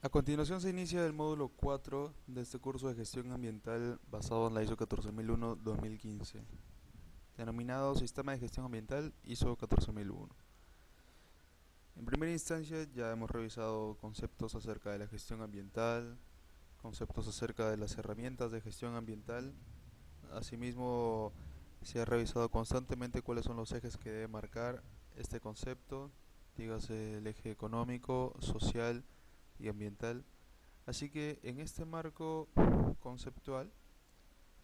A continuación se inicia el módulo 4 de este curso de gestión ambiental basado en la ISO 14001-2015, denominado Sistema de Gestión Ambiental ISO 14001. En primera instancia ya hemos revisado conceptos acerca de la gestión ambiental, conceptos acerca de las herramientas de gestión ambiental. Asimismo, se ha revisado constantemente cuáles son los ejes que debe marcar este concepto, dígase el eje económico, social y ambiental. Así que en este marco conceptual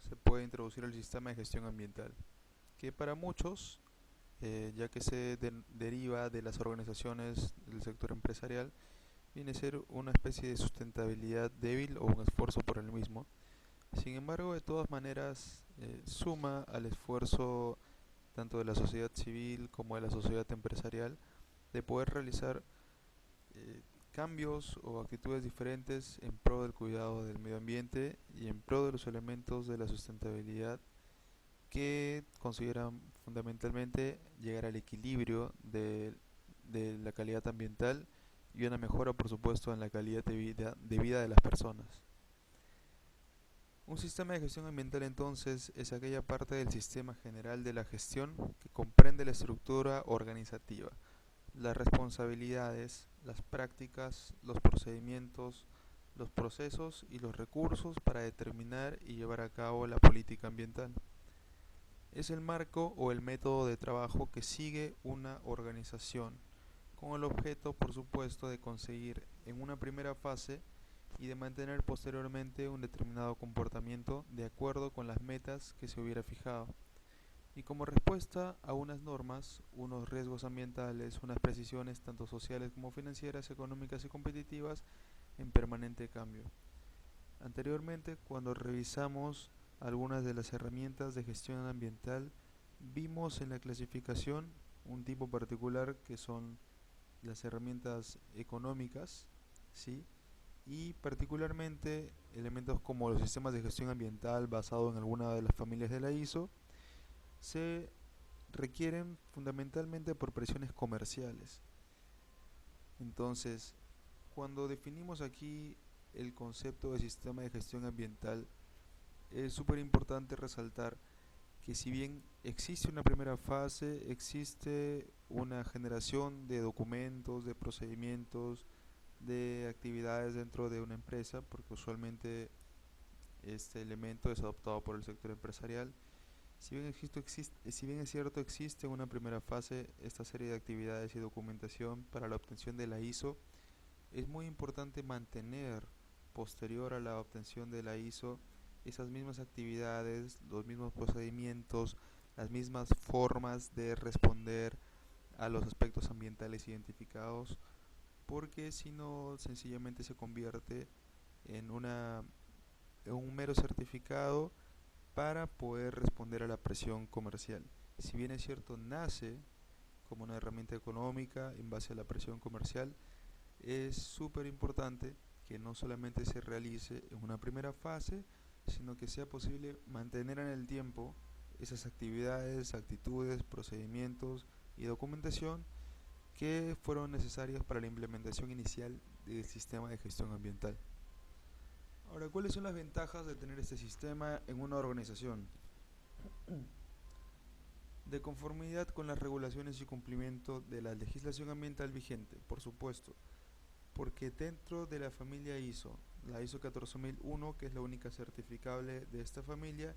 se puede introducir el sistema de gestión ambiental, que para muchos, ya que se deriva de las organizaciones del sector empresarial, viene a ser una especie de sustentabilidad débil o un esfuerzo por el mismo. Sin embargo, de todas maneras, suma al esfuerzo tanto de la sociedad civil como de la sociedad empresarial de poder realizar eh, cambios o actitudes diferentes en pro del cuidado del medio ambiente y en pro de los elementos de la sustentabilidad que consideran fundamentalmente llegar al equilibrio de la calidad ambiental y una mejora, por supuesto, en la calidad de vida de las personas. Un sistema de gestión ambiental entonces es aquella parte del sistema general de la gestión que comprende la estructura organizativa, las responsabilidades, las prácticas, los procedimientos, los procesos y los recursos para determinar y llevar a cabo la política ambiental. Es el marco o el método de trabajo que sigue una organización, con el objeto, por supuesto, de conseguir en una primera fase y de mantener posteriormente un determinado comportamiento de acuerdo con las metas que se hubiera fijado. Y como respuesta a unas normas, unos riesgos ambientales, unas precisiones tanto sociales como financieras, económicas y competitivas en permanente cambio. Anteriormente, cuando revisamos algunas de las herramientas de gestión ambiental, vimos en la clasificación un tipo particular que son las herramientas económicas, ¿sí? Y particularmente elementos como los sistemas de gestión ambiental basados en alguna de las familias de la ISO se requieren fundamentalmente por presiones comerciales. Entonces, cuando definimos aquí el concepto de sistema de gestión ambiental, es súper importante resaltar que si bien existe una primera fase, existe una generación de documentos, de procedimientos, de actividades dentro de una empresa, porque usualmente este elemento es adoptado por el sector empresarial. Si bien es cierto, existe en una primera fase esta serie de actividades y documentación para la obtención de la ISO, es muy importante mantener, posterior a la obtención de la ISO, esas mismas actividades, los mismos procedimientos, las mismas formas de responder a los aspectos ambientales identificados, porque si no, sencillamente se convierte en, en un mero certificado para poder responder a la presión comercial. Si bien es cierto, nace como una herramienta económica en base a la presión comercial, es súper importante que no solamente se realice en una primera fase, sino que sea posible mantener en el tiempo esas actividades, actitudes, procedimientos y documentación que fueron necesarias para la implementación inicial del sistema de gestión ambiental. Ahora, ¿cuáles son las ventajas de tener este sistema en una organización? De conformidad con las regulaciones y cumplimiento de la legislación ambiental vigente, por supuesto, porque dentro de la familia ISO, la ISO 14001, que es la única certificable de esta familia,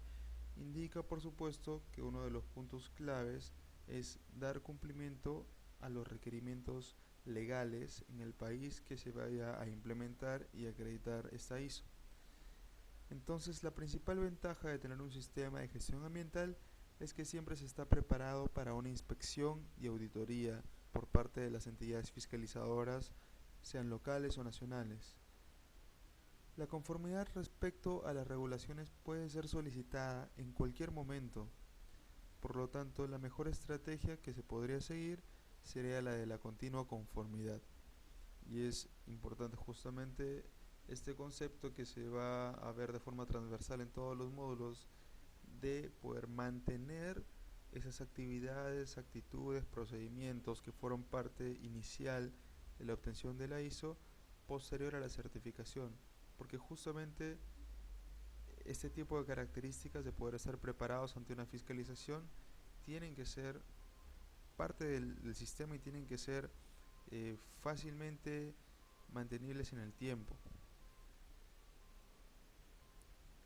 indica por supuesto que uno de los puntos claves es dar cumplimiento a los requerimientos legales en el país que se vaya a implementar y acreditar esta ISO. Entonces, la principal ventaja de tener un sistema de gestión ambiental es que siempre se está preparado para una inspección y auditoría por parte de las entidades fiscalizadoras, sean locales o nacionales. La conformidad respecto a las regulaciones puede ser solicitada en cualquier momento, por lo tanto, la mejor estrategia que se podría seguir sería la de la continua conformidad. Y es importante justamente este concepto que se va a ver de forma transversal en todos los módulos de poder mantener esas actividades, actitudes, procedimientos que fueron parte inicial de la obtención de la ISO posterior a la certificación, porque justamente este tipo de características de poder estar preparados ante una fiscalización tienen que ser parte del sistema y tienen que ser fácilmente mantenibles en el tiempo.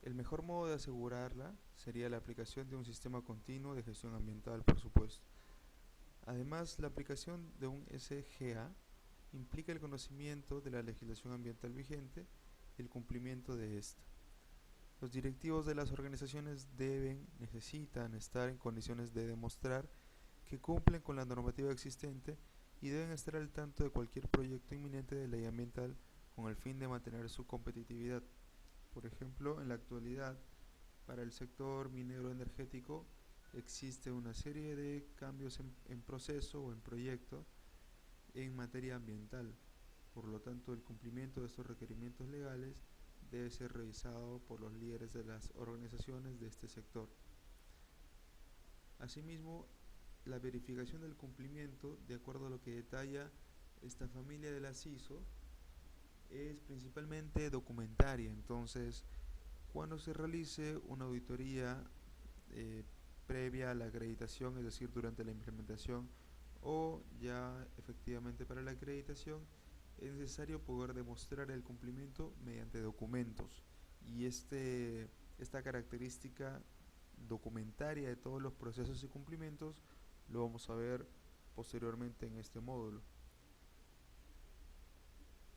El mejor modo de asegurarla sería la aplicación de un sistema continuo de gestión ambiental, por supuesto. Además, la aplicación de un SGA implica el conocimiento de la legislación ambiental vigente y el cumplimiento de esta. Los directivos de las organizaciones necesitan estar en condiciones de demostrar que cumplen con la normativa existente y deben estar al tanto de cualquier proyecto inminente de ley ambiental con el fin de mantener su competitividad. Por ejemplo, en la actualidad, para el sector minero energético existe una serie de cambios en proceso o en proyecto en materia ambiental. Por lo tanto, el cumplimiento de estos requerimientos legales debe ser revisado por los líderes de las organizaciones de este sector. Asimismo, la verificación del cumplimiento, de acuerdo a lo que detalla esta familia de las ISO, es principalmente documentaria. Entonces, cuando se realice una auditoría previa a la acreditación, es decir, durante la implementación o ya efectivamente para la acreditación, es necesario poder demostrar el cumplimiento mediante documentos, y esta característica documentaria de todos los procesos y cumplimientos lo vamos a ver posteriormente en este módulo.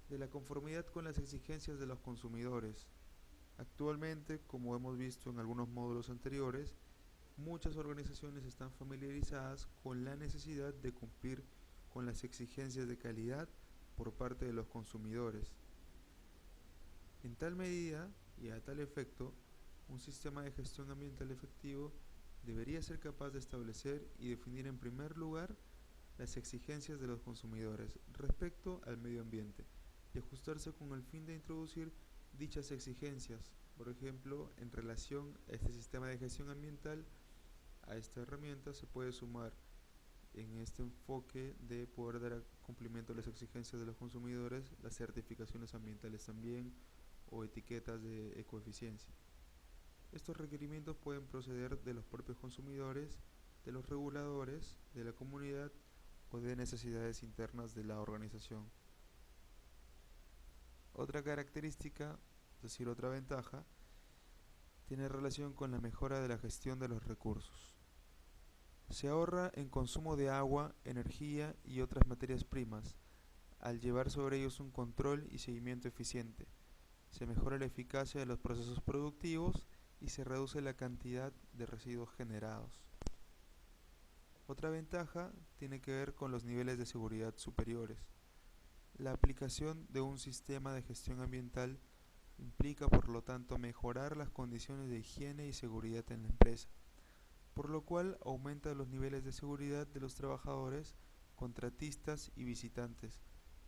De la conformidad con las exigencias de los consumidores. Actualmente, como hemos visto en algunos módulos anteriores, muchas organizaciones están familiarizadas con la necesidad de cumplir con las exigencias de calidad por parte de los consumidores. En tal medida y a tal efecto, un sistema de gestión ambiental efectivo debería ser capaz de establecer y definir en primer lugar las exigencias de los consumidores respecto al medio ambiente y ajustarse con el fin de introducir dichas exigencias. Por ejemplo, en relación a este sistema de gestión ambiental, a esta herramienta se puede sumar en este enfoque de poder dar cumplimiento a las exigencias de los consumidores las certificaciones ambientales también, o etiquetas de ecoeficiencia. Estos requerimientos pueden proceder de los propios consumidores, de los reguladores, de la comunidad o de necesidades internas de la organización. Otra característica, es decir, otra ventaja, tiene relación con la mejora de la gestión de los recursos. Se ahorra en consumo de agua, energía y otras materias primas, al llevar sobre ellos un control y seguimiento eficiente. Se mejora la eficacia de los procesos productivos y se reduce la cantidad de residuos generados. Otra ventaja tiene que ver con los niveles de seguridad superiores. La aplicación de un sistema de gestión ambiental implica, por lo tanto, mejorar las condiciones de higiene y seguridad en la empresa, por lo cual aumenta los niveles de seguridad de los trabajadores, contratistas y visitantes,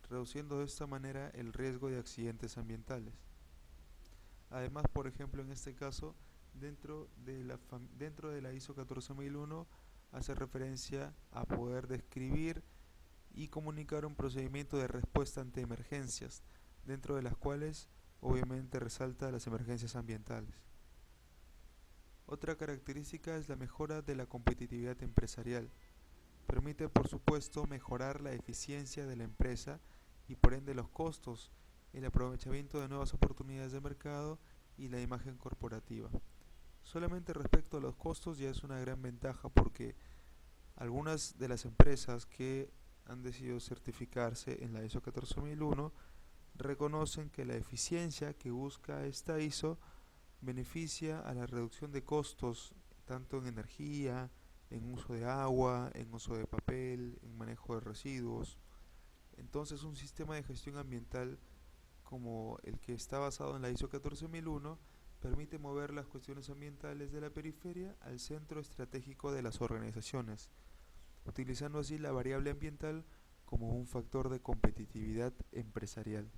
reduciendo de esta manera el riesgo de accidentes ambientales. Además, por ejemplo, en este caso, dentro de la ISO 14001 hace referencia a poder describir y comunicar un procedimiento de respuesta ante emergencias, dentro de las cuales obviamente resalta las emergencias ambientales. Otra característica es la mejora de la competitividad empresarial. Permite, por supuesto, mejorar la eficiencia de la empresa y por ende los costos, el aprovechamiento de nuevas oportunidades de mercado y la imagen corporativa. Solamente respecto a los costos ya es una gran ventaja, porque algunas de las empresas que han decidido certificarse en la ISO 14001 reconocen que la eficiencia que busca esta ISO beneficia a la reducción de costos, tanto en energía, en uso de agua, en uso de papel, en manejo de residuos. Entonces, un sistema de gestión ambiental como el que está basado en la ISO 14001 permite mover las cuestiones ambientales de la periferia al centro estratégico de las organizaciones, utilizando así la variable ambiental como un factor de competitividad empresarial.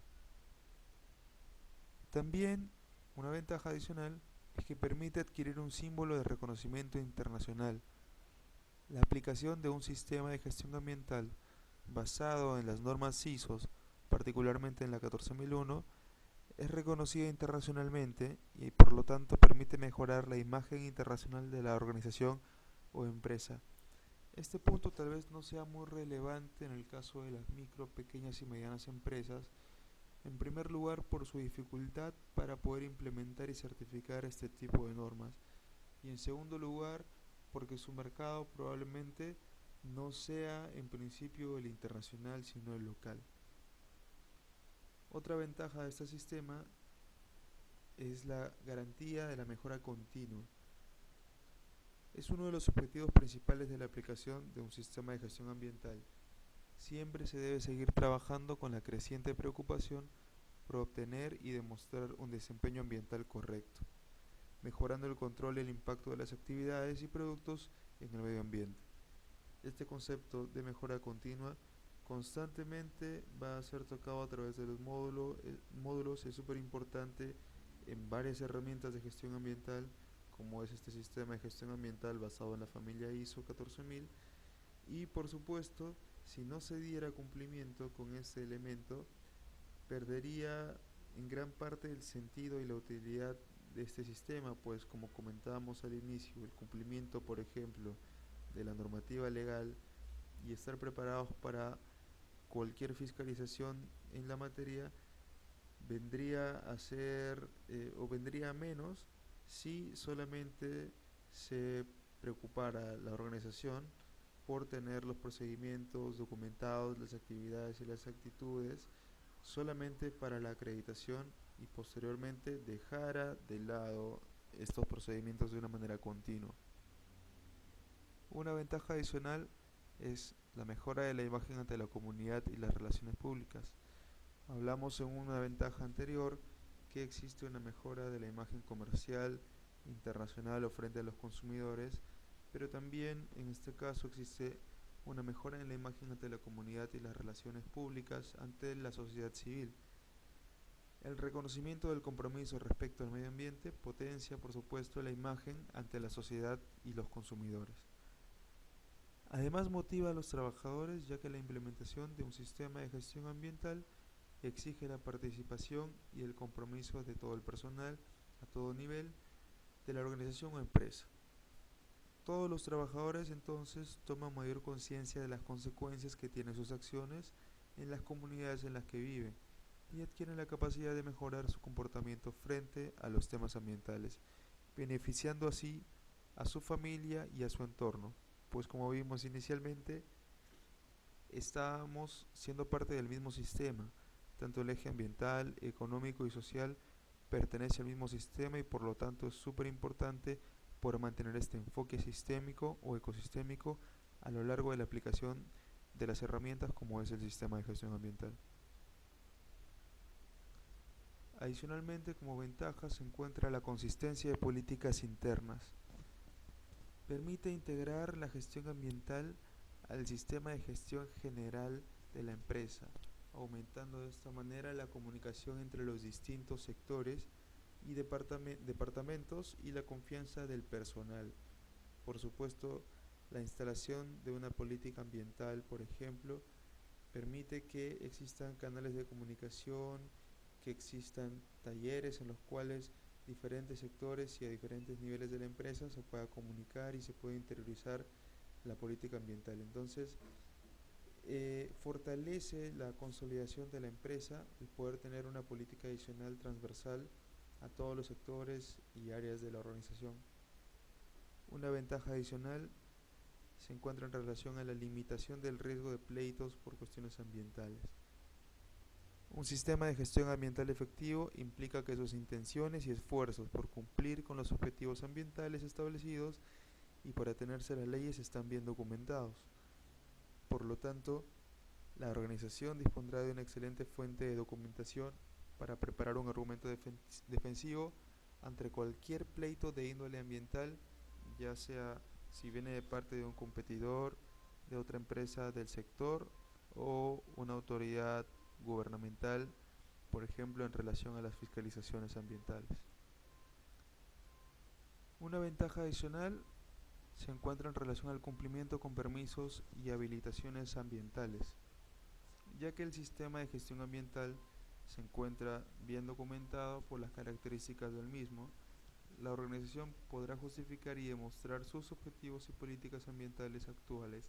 También una ventaja adicional es que permite adquirir un símbolo de reconocimiento internacional. La aplicación de un sistema de gestión ambiental basado en las normas ISO particularmente en la 14001, es reconocida internacionalmente y por lo tanto permite mejorar la imagen internacional de la organización o empresa. Este punto tal vez no sea muy relevante en el caso de las micro, pequeñas y medianas empresas, en primer lugar por su dificultad para poder implementar y certificar este tipo de normas, y en segundo lugar porque su mercado probablemente no sea en principio el internacional sino el local. Otra ventaja de este sistema es la garantía de la mejora continua. Es uno de los objetivos principales de la aplicación de un sistema de gestión ambiental. Siempre se debe seguir trabajando con la creciente preocupación por obtener y demostrar un desempeño ambiental correcto, mejorando el control y el impacto de las actividades y productos en el medio ambiente. Este concepto de mejora continua constantemente va a ser tocado a través de los módulos. Es súper importante en varias herramientas de gestión ambiental, como es este sistema de gestión ambiental basado en la familia ISO 14000, y por supuesto, si no se diera cumplimiento con este elemento, perdería en gran parte el sentido y la utilidad de este sistema, pues como comentábamos al inicio, el cumplimiento, por ejemplo, de la normativa legal y estar preparados para cualquier fiscalización en la materia vendría a ser o vendría a menos si solamente se preocupara la organización por tener los procedimientos documentados, las actividades y las actitudes solamente para la acreditación y posteriormente dejara de lado estos procedimientos de una manera continua. Una ventaja adicional es la mejora de la imagen ante la comunidad y las relaciones públicas. Hablamos en una ventaja anterior que existe una mejora de la imagen comercial internacional o frente a los consumidores, pero también en este caso existe una mejora en la imagen ante la comunidad y las relaciones públicas ante la sociedad civil. El reconocimiento del compromiso respecto al medio ambiente potencia, por supuesto, la imagen ante la sociedad y los consumidores. Además motiva a los trabajadores, ya que la implementación de un sistema de gestión ambiental exige la participación y el compromiso de todo el personal a todo nivel de la organización o empresa. Todos los trabajadores entonces toman mayor conciencia de las consecuencias que tienen sus acciones en las comunidades en las que viven y adquieren la capacidad de mejorar su comportamiento frente a los temas ambientales, beneficiando así a su familia y a su entorno, pues como vimos inicialmente, estamos siendo parte del mismo sistema, tanto el eje ambiental, económico y social pertenece al mismo sistema y por lo tanto es súper importante por mantener este enfoque sistémico o ecosistémico a lo largo de la aplicación de las herramientas como es el sistema de gestión ambiental. Adicionalmente, como ventaja se encuentra la consistencia de políticas internas. Permite integrar la gestión ambiental al sistema de gestión general de la empresa, aumentando de esta manera la comunicación entre los distintos sectores y departamentos y la confianza del personal. Por supuesto, la instalación de una política ambiental, por ejemplo, permite que existan canales de comunicación, que existan talleres en los cuales diferentes sectores y a diferentes niveles de la empresa se pueda comunicar y se pueda interiorizar la política ambiental. Entonces, fortalece la consolidación de la empresa el poder tener una política adicional transversal a todos los sectores y áreas de la organización. Una ventaja adicional se encuentra en relación a la limitación del riesgo de pleitos por cuestiones ambientales. Un sistema de gestión ambiental efectivo implica que sus intenciones y esfuerzos por cumplir con los objetivos ambientales establecidos y por atenerse a las leyes están bien documentados. Por lo tanto, la organización dispondrá de una excelente fuente de documentación para preparar un argumento defensivo ante cualquier pleito de índole ambiental, ya sea si viene de parte de un competidor, de otra empresa del sector o una autoridad gubernamental, por ejemplo en relación a las fiscalizaciones ambientales. Una ventaja adicional se encuentra en relación al cumplimiento con permisos y habilitaciones ambientales. ya que el sistema de gestión ambiental se encuentra bien documentado por las características del mismo. La organización podrá justificar y demostrar sus objetivos y políticas ambientales actuales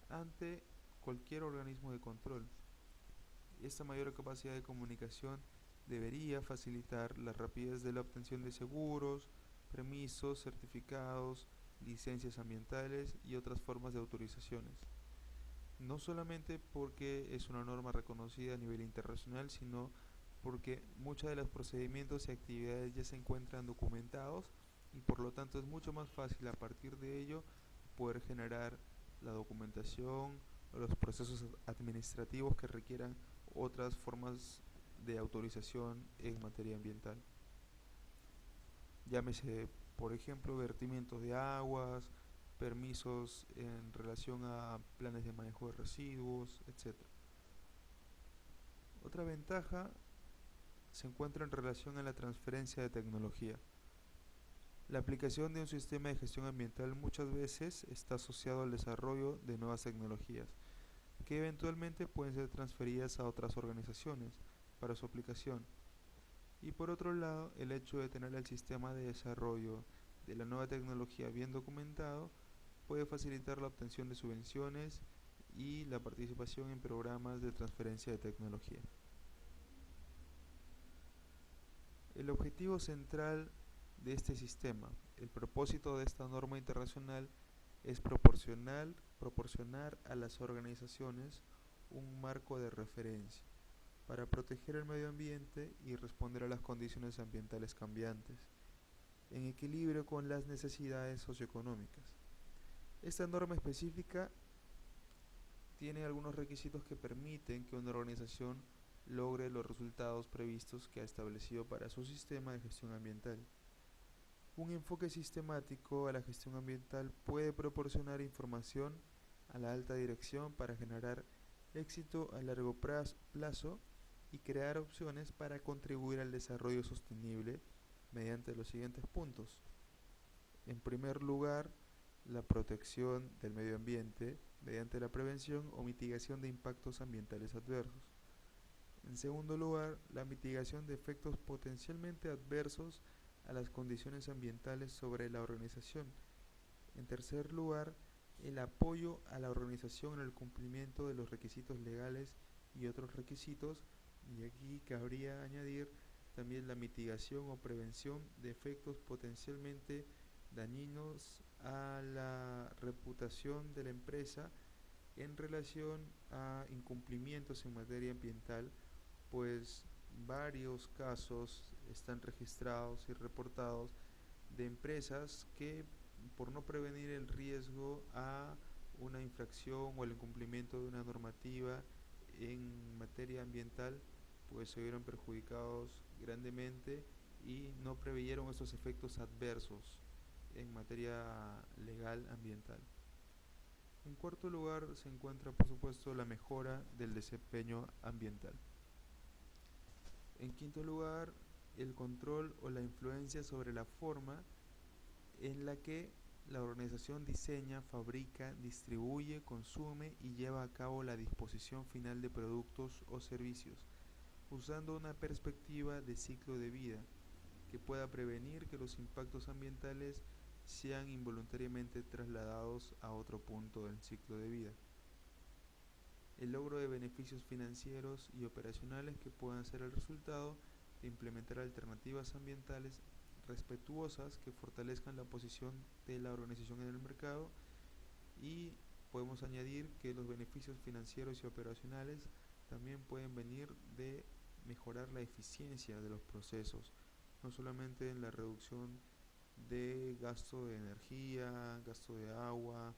ante cualquier organismo de control. Esta mayor capacidad de comunicación debería facilitar la rapidez de la obtención de seguros, permisos, certificados, licencias ambientales y otras formas de autorizaciones. No solamente porque es una norma reconocida a nivel internacional, sino porque muchos de los procedimientos y actividades ya se encuentran documentados y por lo tanto es mucho más fácil a partir de ello poder generar la documentación o los procesos administrativos que requieran otras formas de autorización en materia ambiental. Llámese, por ejemplo, vertimientos de aguas, permisos en relación a planes de manejo de residuos, etc. Otra ventaja se encuentra en relación a la transferencia de tecnología. La aplicación de un sistema de gestión ambiental muchas veces está asociado al desarrollo de nuevas tecnologías, que eventualmente pueden ser transferidas a otras organizaciones para su aplicación. Y por otro lado, el hecho de tener el sistema de desarrollo de la nueva tecnología bien documentado puede facilitar la obtención de subvenciones y la participación en programas de transferencia de tecnología. El objetivo central de este sistema, el propósito de esta norma internacional es proporcionar a las organizaciones un marco de referencia para proteger el medio ambiente y responder a las condiciones ambientales cambiantes, en equilibrio con las necesidades socioeconómicas. Esta norma específica tiene algunos requisitos que permiten que una organización logre los resultados previstos que ha establecido para su sistema de gestión ambiental. Un enfoque sistemático a la gestión ambiental puede proporcionar información a la alta dirección para generar éxito a largo plazo y crear opciones para contribuir al desarrollo sostenible mediante los siguientes puntos. En primer lugar, la protección del medio ambiente mediante la prevención o mitigación de impactos ambientales adversos. En segundo lugar, la mitigación de efectos potencialmente adversos a las condiciones ambientales sobre la organización. En tercer lugar, el apoyo a la organización en el cumplimiento de los requisitos legales y otros requisitos, y aquí cabría añadir también la mitigación o prevención de efectos potencialmente dañinos a la reputación de la empresa en relación a incumplimientos en materia ambiental, pues varios casos están registrados y reportados de empresas que por no prevenir el riesgo a una infracción o el incumplimiento de una normativa en materia ambiental, pues se vieron perjudicados grandemente y no preveyeron estos efectos adversos en materia legal ambiental. En cuarto lugar se encuentra por supuesto la mejora del desempeño ambiental. En quinto lugar, el control o la influencia sobre la forma en la que la organización diseña, fabrica, distribuye, consume y lleva a cabo la disposición final de productos o servicios, usando una perspectiva de ciclo de vida que pueda prevenir que los impactos ambientales sean involuntariamente trasladados a otro punto del ciclo de vida. El logro de beneficios financieros y operacionales que puedan ser el resultado de implementar alternativas ambientales respetuosas que fortalezcan la posición de la organización en el mercado, y podemos añadir que los beneficios financieros y operacionales también pueden venir de mejorar la eficiencia de los procesos, no solamente en la reducción de gasto de energía, gasto de agua,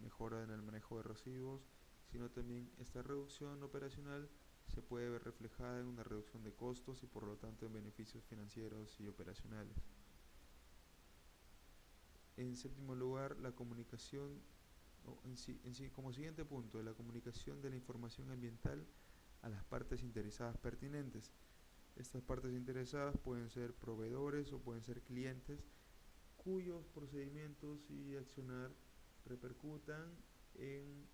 mejora en el manejo de residuos, sino también esta reducción operacional se puede ver reflejada en una reducción de costos y por lo tanto en beneficios financieros y operacionales. En séptimo lugar, la comunicación, como siguiente punto, la comunicación de la información ambiental a las partes interesadas pertinentes. Estas partes interesadas pueden ser proveedores o pueden ser clientes cuyos procedimientos y accionar repercutan en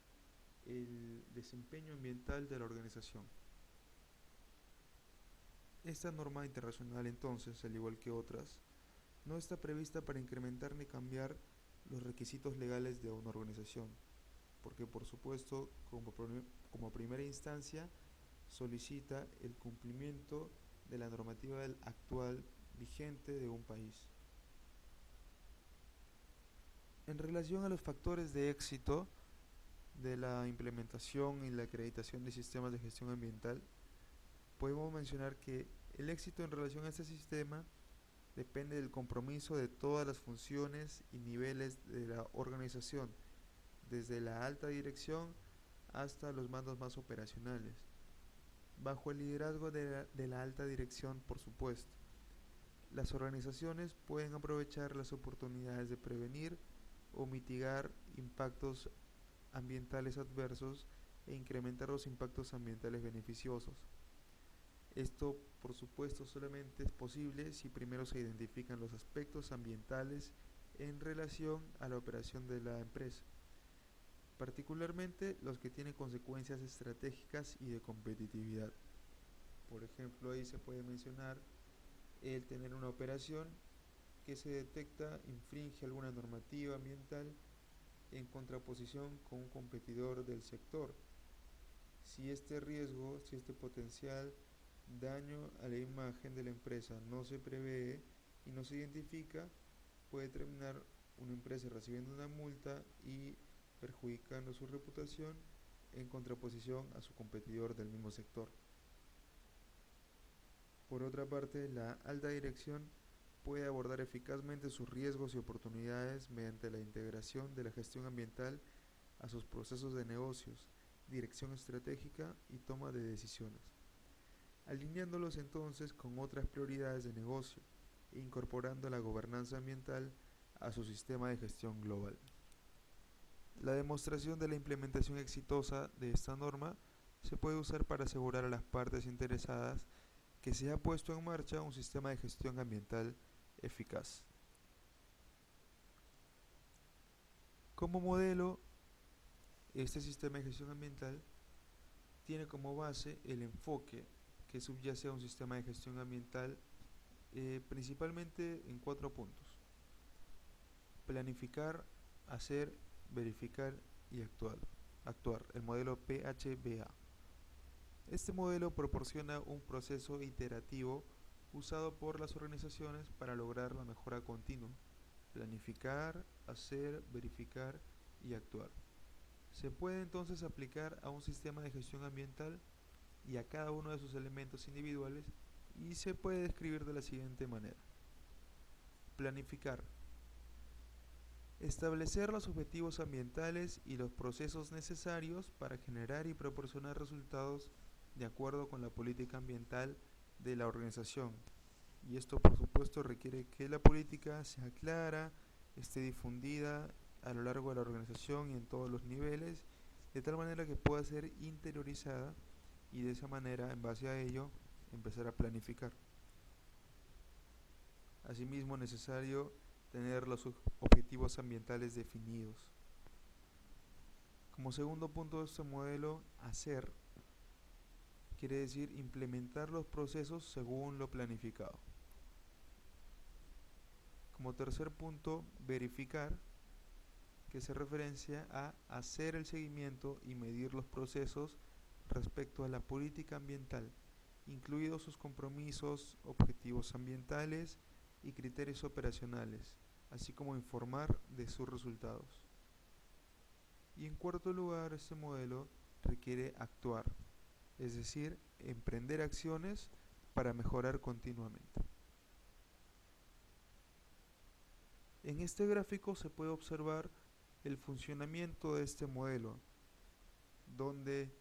desempeño ambiental de la organización. Esta norma internacional entonces, al igual que otras, no está prevista para incrementar ni cambiar los requisitos legales de una organización, porque por supuesto, como primera instancia, solicita el cumplimiento de la normativa actual vigente de un país. En relación a los factores de éxito de la implementación y la acreditación de sistemas de gestión ambiental, podemos mencionar que el éxito en relación a este sistema depende del compromiso de todas las funciones y niveles de la organización, desde la alta dirección hasta los mandos más operacionales, bajo el liderazgo de la alta dirección, por supuesto. Las organizaciones pueden aprovechar las oportunidades de prevenir o mitigar impactos ambientales adversos e incrementar los impactos ambientales beneficiosos. Esto, por supuesto, solamente es posible si primero se identifican los aspectos ambientales en relación a la operación de la empresa, particularmente los que tienen consecuencias estratégicas y de competitividad. Por ejemplo, ahí se puede mencionar el tener una operación que se detecta infringe alguna normativa ambiental en contraposición con un competidor del sector. Si este riesgo, si este potencial daño a la imagen de la empresa no se prevé y no se identifica, puede terminar una empresa recibiendo una multa y perjudicando su reputación en contraposición a su competidor del mismo sector. Por otra parte, la alta dirección puede abordar eficazmente sus riesgos y oportunidades mediante la integración de la gestión ambiental a sus procesos de negocios, dirección estratégica y toma de decisiones, alineándolos entonces con otras prioridades de negocio e incorporando la gobernanza ambiental a su sistema de gestión global. La demostración de la implementación exitosa de esta norma se puede usar para asegurar a las partes interesadas que se ha puesto en marcha un sistema de gestión ambiental eficaz. Como modelo, este sistema de gestión ambiental tiene como base el enfoque que subyace a un sistema de gestión ambiental principalmente en 4 puntos: planificar, hacer, verificar y actuar, el modelo PHBA. Este modelo proporciona un proceso iterativo usado por las organizaciones para lograr la mejora continua: planificar, hacer, verificar y actuar. Se puede entonces aplicar a un sistema de gestión ambiental y a cada uno de sus elementos individuales, y se puede describir de la siguiente manera. Planificar: establecer los objetivos ambientales y los procesos necesarios para generar y proporcionar resultados de acuerdo con la política ambiental de la organización. Y esto, por supuesto, requiere que la política sea clara, esté difundida a lo largo de la organización y en todos los niveles, de tal manera que pueda ser interiorizada y de esa manera, en base a ello, empezar a planificar. Asimismo, es necesario tener los objetivos ambientales definidos. Como segundo punto de este modelo, hacer quiere decir implementar los procesos según lo planificado. Como tercer punto, verificar, que hace referencia a hacer el seguimiento y medir los procesos respecto a la política ambiental, incluidos sus compromisos, objetivos ambientales y criterios operacionales, así como informar de sus resultados. Y en cuarto lugar, este modelo requiere actuar, es decir, emprender acciones para mejorar continuamente. En este gráfico se puede observar el funcionamiento de este modelo, donde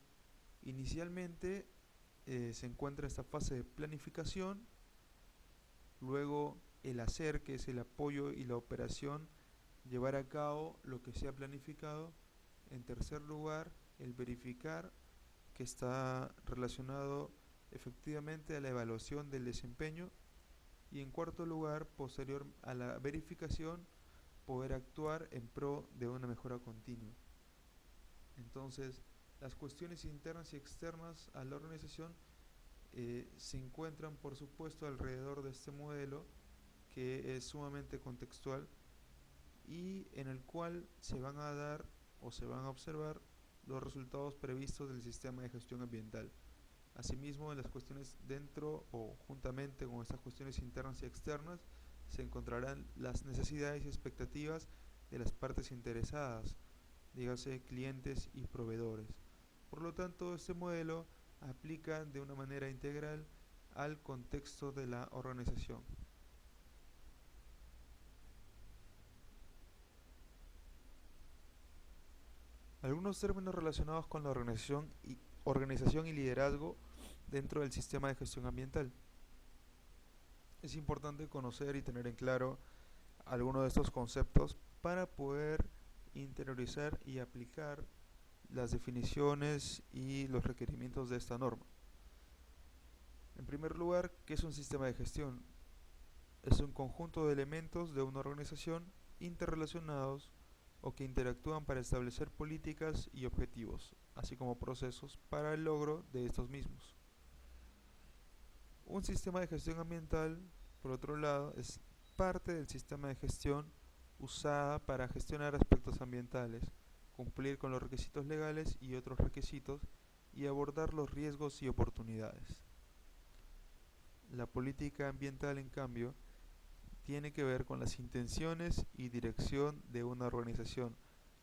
inicialmente se encuentra esta fase de planificación, luego el hacer, que es el apoyo y la operación, llevar a cabo lo que se ha planificado. En tercer lugar, el verificar, que está relacionado efectivamente a la evaluación del desempeño. Y en cuarto lugar, posterior a la verificación, poder actuar en pro de una mejora continua. Entonces, Las cuestiones internas y externas a la organización se encuentran, por supuesto, alrededor de este modelo que es sumamente contextual y en el cual se van a dar o se van a observar los resultados previstos del sistema de gestión ambiental. Asimismo, en las cuestiones dentro o juntamente con estas cuestiones internas y externas se encontrarán las necesidades y expectativas de las partes interesadas, dígase clientes y proveedores. Por lo tanto, este modelo aplica de una manera integral al contexto de la organización. Algunos términos relacionados con la organización y liderazgo dentro del sistema de gestión ambiental. Es importante conocer y tener en claro algunos de estos conceptos para poder interiorizar y aplicar las definiciones y los requerimientos de esta norma. En primer lugar, ¿qué es un sistema de gestión? Es un conjunto de elementos de una organización interrelacionados o que interactúan para establecer políticas y objetivos, así como procesos para el logro de estos mismos. Un sistema de gestión ambiental, por otro lado, es parte del sistema de gestión usada para gestionar aspectos ambientales, cumplir con los requisitos legales y otros requisitos y abordar los riesgos y oportunidades. La política ambiental, en cambio, tiene que ver con las intenciones y dirección de una organización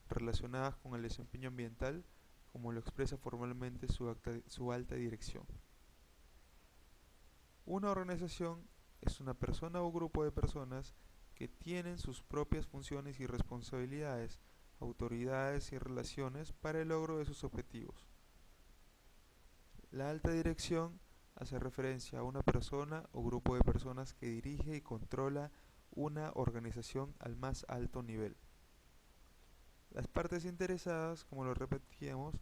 relacionadas con el desempeño ambiental, como lo expresa formalmente su alta dirección. Una organización es una persona o grupo de personas que tienen sus propias funciones y responsabilidades, autoridades y relaciones para el logro de sus objetivos. La alta dirección hace referencia a una persona o grupo de personas que dirige y controla una organización al más alto nivel. Las partes interesadas, como lo repetíamos,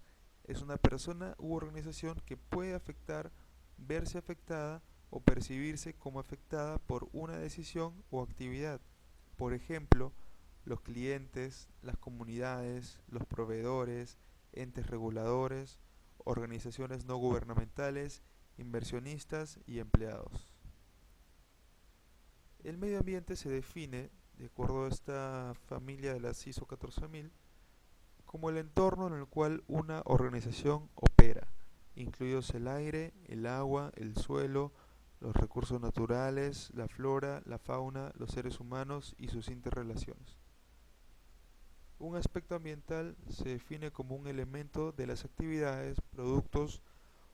es una persona u organización que puede verse afectada o percibirse como afectada por una decisión o actividad. Por ejemplo, los clientes, las comunidades, los proveedores, entes reguladores, organizaciones no gubernamentales, inversionistas y empleados. El medio ambiente se define, de acuerdo a esta familia de las ISO 14000, como el entorno en el cual una organización opera, incluidos el aire, el agua, el suelo, los recursos naturales, la flora, la fauna, los seres humanos y sus interrelaciones. Un aspecto ambiental se define como un elemento de las actividades, productos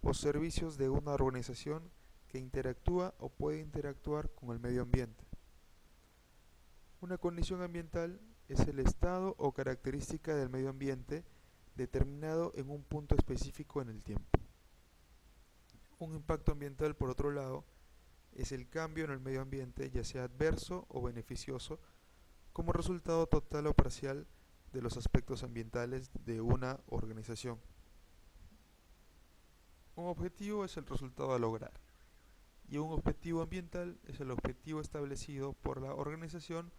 o servicios de una organización que interactúa o puede interactuar con el medio ambiente. Una condición ambiental es el estado o característica del medio ambiente determinado en un punto específico en el tiempo. Un impacto ambiental, por otro lado, es el cambio en el medio ambiente, ya sea adverso o beneficioso, como resultado total o parcial de los aspectos ambientales de una organización. Un objetivo es el resultado a lograr, y un objetivo ambiental es el objetivo establecido por la organización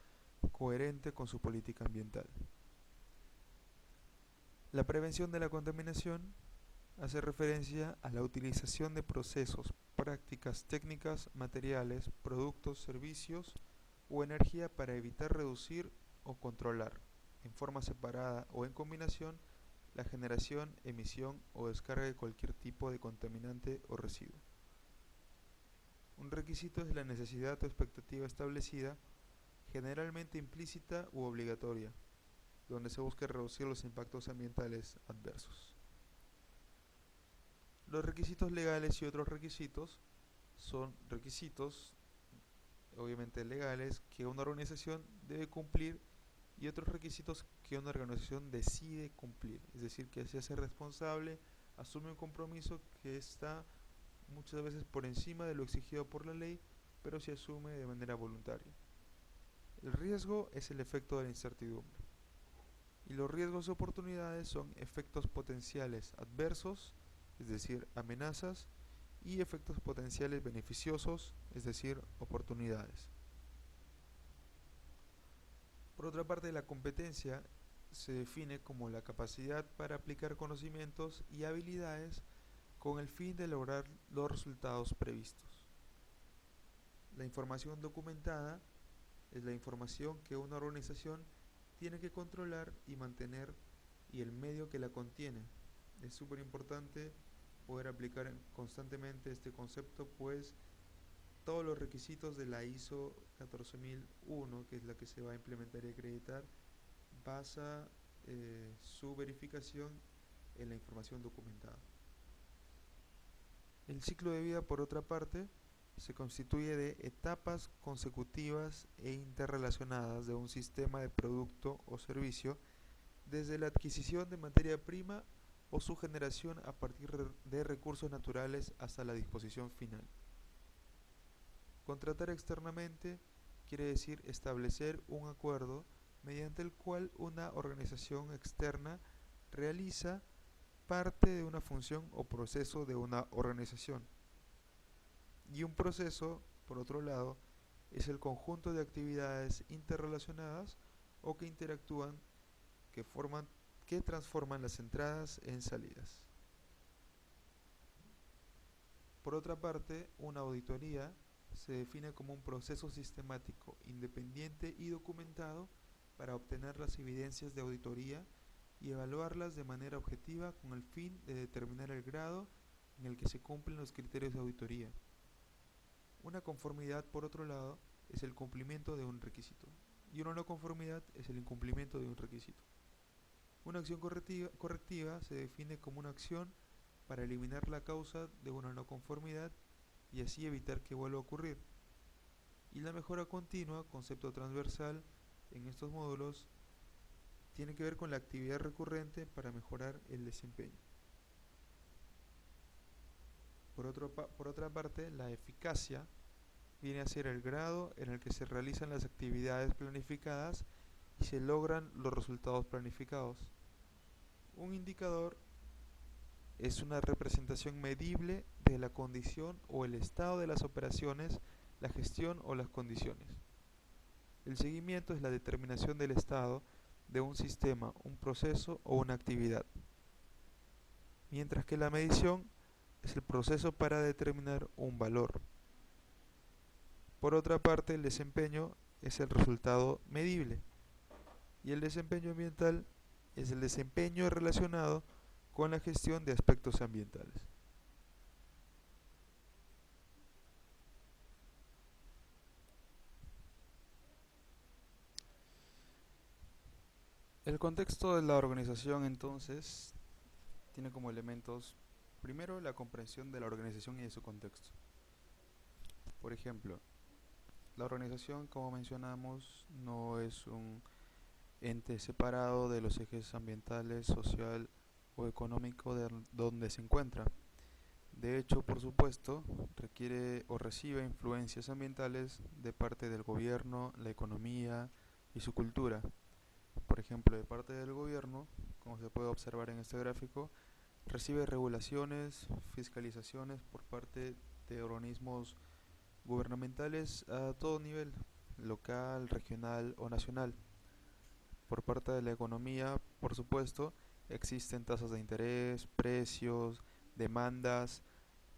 coherente con su política ambiental. La prevención de la contaminación hace referencia a la utilización de procesos, prácticas, técnicas, materiales, productos, servicios o energía para evitar, reducir o controlar, en forma separada o en combinación, la generación, emisión o descarga de cualquier tipo de contaminante o residuo. Un requisito es la necesidad o expectativa establecida, generalmente implícita u obligatoria, donde se busca reducir los impactos ambientales adversos. Los requisitos legales y otros requisitos son requisitos, obviamente legales, que una organización debe cumplir y otros requisitos que una organización decide cumplir, es decir, que se hace responsable, asume un compromiso que está muchas veces por encima de lo exigido por la ley, pero se asume de manera voluntaria. El riesgo es el efecto de la incertidumbre. Y los riesgos y oportunidades son efectos potenciales adversos, es decir, amenazas, y efectos potenciales beneficiosos, es decir, oportunidades. Por otra parte, la competencia se define como la capacidad para aplicar conocimientos y habilidades con el fin de lograr los resultados previstos. La información documentada es la información que una organización tiene que controlar y mantener y el medio que la contiene. Es súper importante poder aplicar constantemente este concepto, pues todos los requisitos de la ISO 14001, que es la que se va a implementar y acreditar, basa su verificación en la información documentada. El ciclo de vida, por otra parte, se constituye de etapas consecutivas e interrelacionadas de un sistema de producto o servicio, desde la adquisición de materia prima o su generación a partir de recursos naturales hasta la disposición final. Contratar externamente quiere decir establecer un acuerdo mediante el cual una organización externa realiza parte de una función o proceso de una organización. Y un proceso, por otro lado, es el conjunto de actividades interrelacionadas o que interactúan, que transforman las entradas en salidas. Por otra parte, una auditoría se define como un proceso sistemático, independiente y documentado para obtener las evidencias de auditoría y evaluarlas de manera objetiva con el fin de determinar el grado en el que se cumplen los criterios de auditoría. Una conformidad, por otro lado, es el cumplimiento de un requisito, y una no conformidad es el incumplimiento de un requisito. Una acción correctiva se define como una acción para eliminar la causa de una no conformidad y así evitar que vuelva a ocurrir. Y la mejora continua, concepto transversal en estos módulos, tiene que ver con la actividad recurrente para mejorar el desempeño. Por otra parte, la eficacia viene a ser el grado en el que se realizan las actividades planificadas y se logran los resultados planificados. Un indicador es una representación medible de la condición o el estado de las operaciones, la gestión o las condiciones. El seguimiento es la determinación del estado de un sistema, un proceso o una actividad, mientras que la medición es el proceso para determinar un valor. Por otra parte, el desempeño es el resultado medible y el desempeño ambiental es el desempeño relacionado con la gestión de aspectos ambientales. El contexto de la organización, entonces, tiene como elementos, primero, la comprensión de la organización y de su contexto. Por ejemplo, la organización, como mencionamos, no es un ente separado de los ejes ambientales, social o económico de donde se encuentra. De hecho, por supuesto, requiere o recibe influencias ambientales de parte del gobierno, la economía y su cultura. Por ejemplo, de parte del gobierno, como se puede observar en este gráfico, recibe regulaciones, fiscalizaciones por parte de organismos gubernamentales a todo nivel, local, regional o nacional. Por parte de la economía, por supuesto, existen tasas de interés, precios, demandas,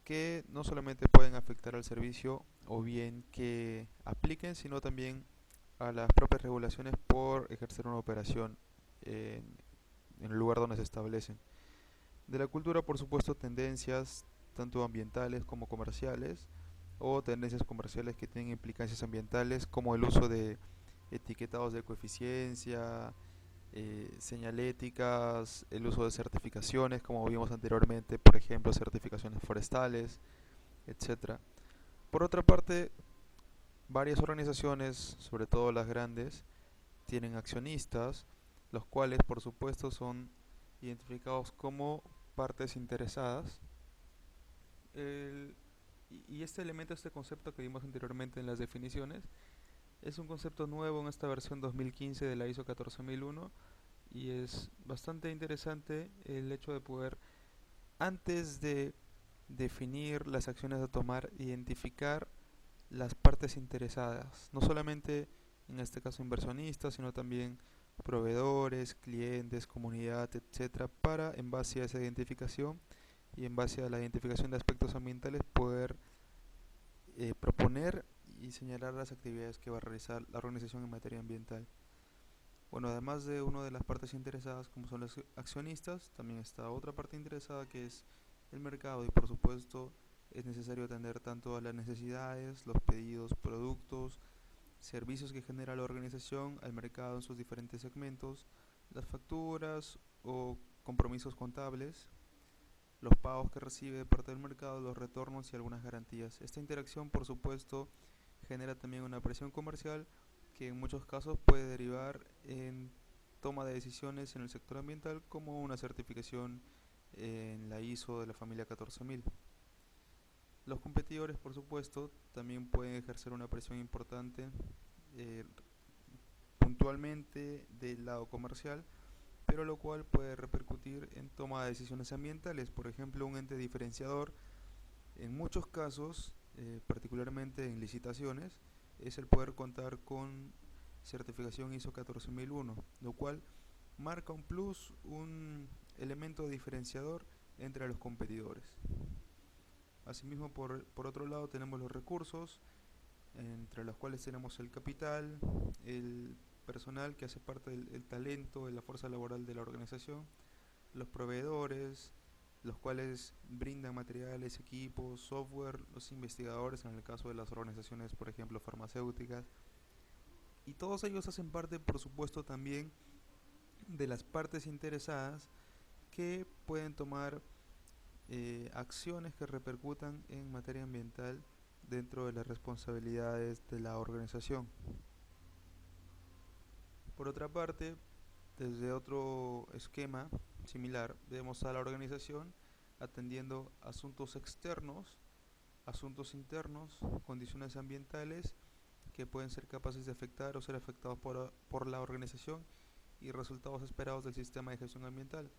que no solamente pueden afectar al servicio o bien que apliquen, sino también a las propias regulaciones por ejercer una operación en el lugar donde se establecen. De la cultura, por supuesto, tendencias tanto ambientales como comerciales, o tendencias comerciales que tienen implicancias ambientales, como el uso de etiquetados de coeficiencia, señaléticas, el uso de certificaciones, como vimos anteriormente, por ejemplo, certificaciones forestales, etcétera. Por otra parte, varias organizaciones, sobre todo las grandes, tienen accionistas, los cuales por supuesto son identificados como partes interesadas. Y este elemento, este concepto que vimos anteriormente en las definiciones, es un concepto nuevo en esta versión 2015 de la ISO 14001 y es bastante interesante el hecho de poder, antes de definir las acciones a tomar, identificar las partes interesadas, no solamente en este caso inversionistas, sino también proveedores, clientes, comunidad, etcétera, para en base a esa identificación y en base a la identificación de aspectos ambientales poder proponer y señalar las actividades que va a realizar la organización en materia ambiental. Bueno, además de una de las partes interesadas, como son los accionistas, también está otra parte interesada que es el mercado y por supuesto es necesario atender tanto a las necesidades, los pedidos, productos, servicios que genera la organización al mercado en sus diferentes segmentos, las facturas o compromisos contables, los pagos que recibe de parte del mercado, los retornos y algunas garantías. Esta interacción, por supuesto, genera también una presión comercial que en muchos casos puede derivar en toma de decisiones en el sector ambiental como una certificación en la ISO de la familia 14000. Los competidores, por supuesto, también pueden ejercer una presión importante eh, puntualmente del lado comercial, pero lo cual puede repercutir en toma de decisiones ambientales. Por ejemplo, un ente diferenciador en muchos casos, particularmente en licitaciones, es el poder contar con certificación ISO 14001, lo cual marca un plus, un elemento diferenciador entre los competidores. Asimismo, por otro lado, tenemos los recursos, entre los cuales tenemos el capital, el personal que hace parte del talento, de la fuerza laboral de la organización, los proveedores, los cuales brindan materiales, equipos, software, los investigadores en el caso de las organizaciones, por ejemplo, farmacéuticas, y todos ellos hacen parte, por supuesto, también de las partes interesadas que pueden tomar acciones que repercutan en materia ambiental dentro de las responsabilidades de la organización. Por otra parte, desde otro esquema similar, vemos a la organización atendiendo asuntos externos, asuntos internos, condiciones ambientales que pueden ser capaces de afectar o ser afectados por la organización y resultados esperados del sistema de gestión ambiental.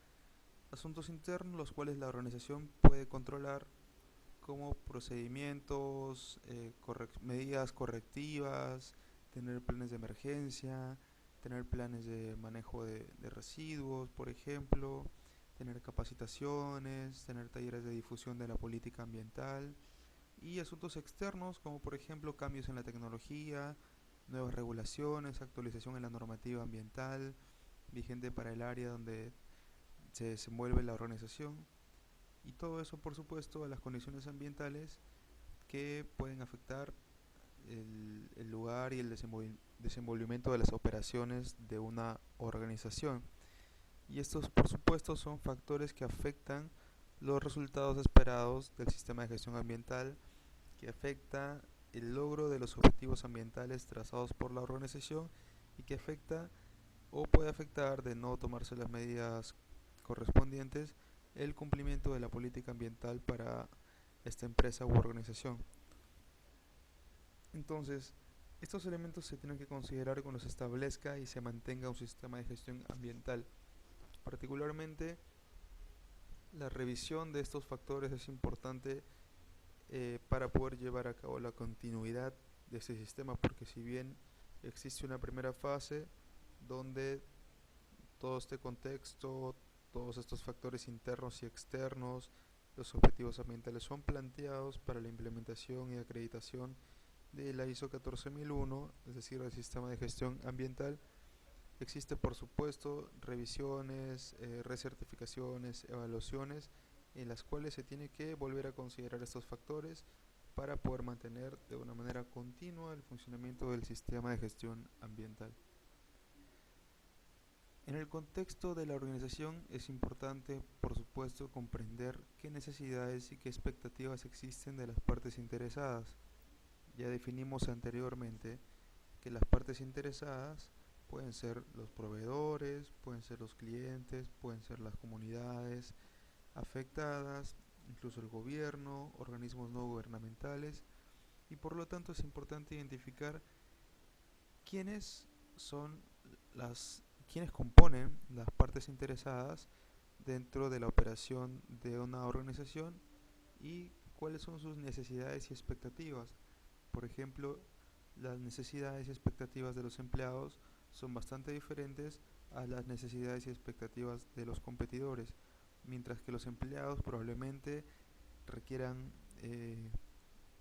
Asuntos internos los cuales la organización puede controlar como procedimientos, medidas correctivas, tener planes de emergencia, tener planes de manejo de residuos, por ejemplo, tener capacitaciones, tener talleres de difusión de la política ambiental y asuntos externos como por ejemplo cambios en la tecnología, nuevas regulaciones, actualización en la normativa ambiental vigente para el área donde se desenvuelve la organización y todo eso por supuesto a las condiciones ambientales que pueden afectar el lugar y el desenvolvimiento de las operaciones de una organización. Y estos, por supuesto, son factores que afectan los resultados esperados del sistema de gestión ambiental, que afecta el logro de los objetivos ambientales trazados por la organización y que afecta o puede afectar de no tomarse las medidas correspondientes el cumplimiento de la política ambiental para esta empresa u organización. Entonces, estos elementos se tienen que considerar cuando se establezca y se mantenga un sistema de gestión ambiental. Particularmente, la revisión de estos factores es importante para poder llevar a cabo la continuidad de este sistema, porque si bien existe una primera fase donde todo este contexto, todos estos factores internos y externos, los objetivos ambientales son planteados para la implementación y acreditación de la ISO 14001, es decir, el sistema de gestión ambiental. Existe por supuesto revisiones, recertificaciones, evaluaciones en las cuales se tiene que volver a considerar estos factores para poder mantener de una manera continua el funcionamiento del sistema de gestión ambiental. En el contexto de la organización es importante, por supuesto, comprender qué necesidades y qué expectativas existen de las partes interesadas. Ya definimos anteriormente que las partes interesadas pueden ser los proveedores, pueden ser los clientes, pueden ser las comunidades afectadas, incluso el gobierno, organismos no gubernamentales, y por lo tanto es importante identificar quiénes son quiénes componen las partes interesadas dentro de la operación de una organización y cuáles son sus necesidades y expectativas. Por ejemplo, las necesidades y expectativas de los empleados son bastante diferentes a las necesidades y expectativas de los competidores, mientras que los empleados probablemente requieran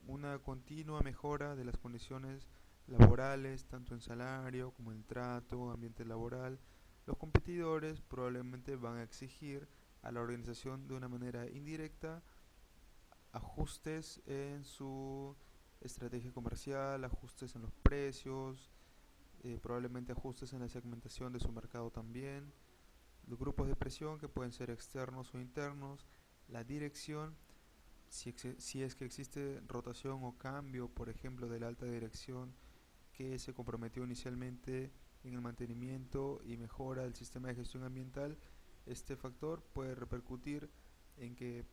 una continua mejora de las condiciones laborales, tanto en salario como en trato, ambiente laboral. Los competidores probablemente van a exigir a la organización de una manera indirecta ajustes en su estrategia comercial, ajustes en los precios, probablemente ajustes en la segmentación de su mercado también, los grupos de presión que pueden ser externos o internos, la dirección, si es que existe rotación o cambio, por ejemplo, de la alta dirección que se comprometió inicialmente en el mantenimiento y mejora del sistema de gestión ambiental, este factor puede repercutir en que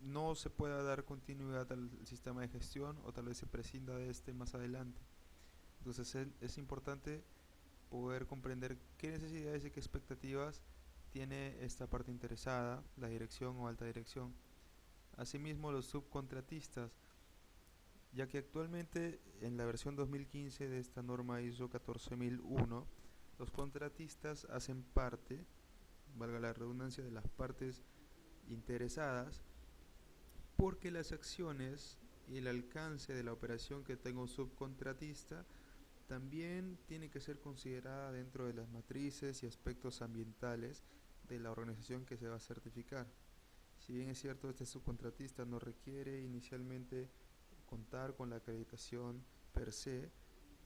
no se pueda dar continuidad al sistema de gestión o tal vez se prescinda de este más adelante. Entonces es importante poder comprender qué necesidades y qué expectativas tiene esta parte interesada, la dirección o alta dirección. Asimismo, los subcontratistas, ya que actualmente en la versión 2015 de esta norma ISO 14001, los contratistas hacen parte, valga la redundancia, de las partes interesadas, porque las acciones y el alcance de la operación que tenga un subcontratista también tiene que ser considerada dentro de las matrices y aspectos ambientales de la organización que se va a certificar. Si bien es cierto, este subcontratista no requiere inicialmente contar con la acreditación per se,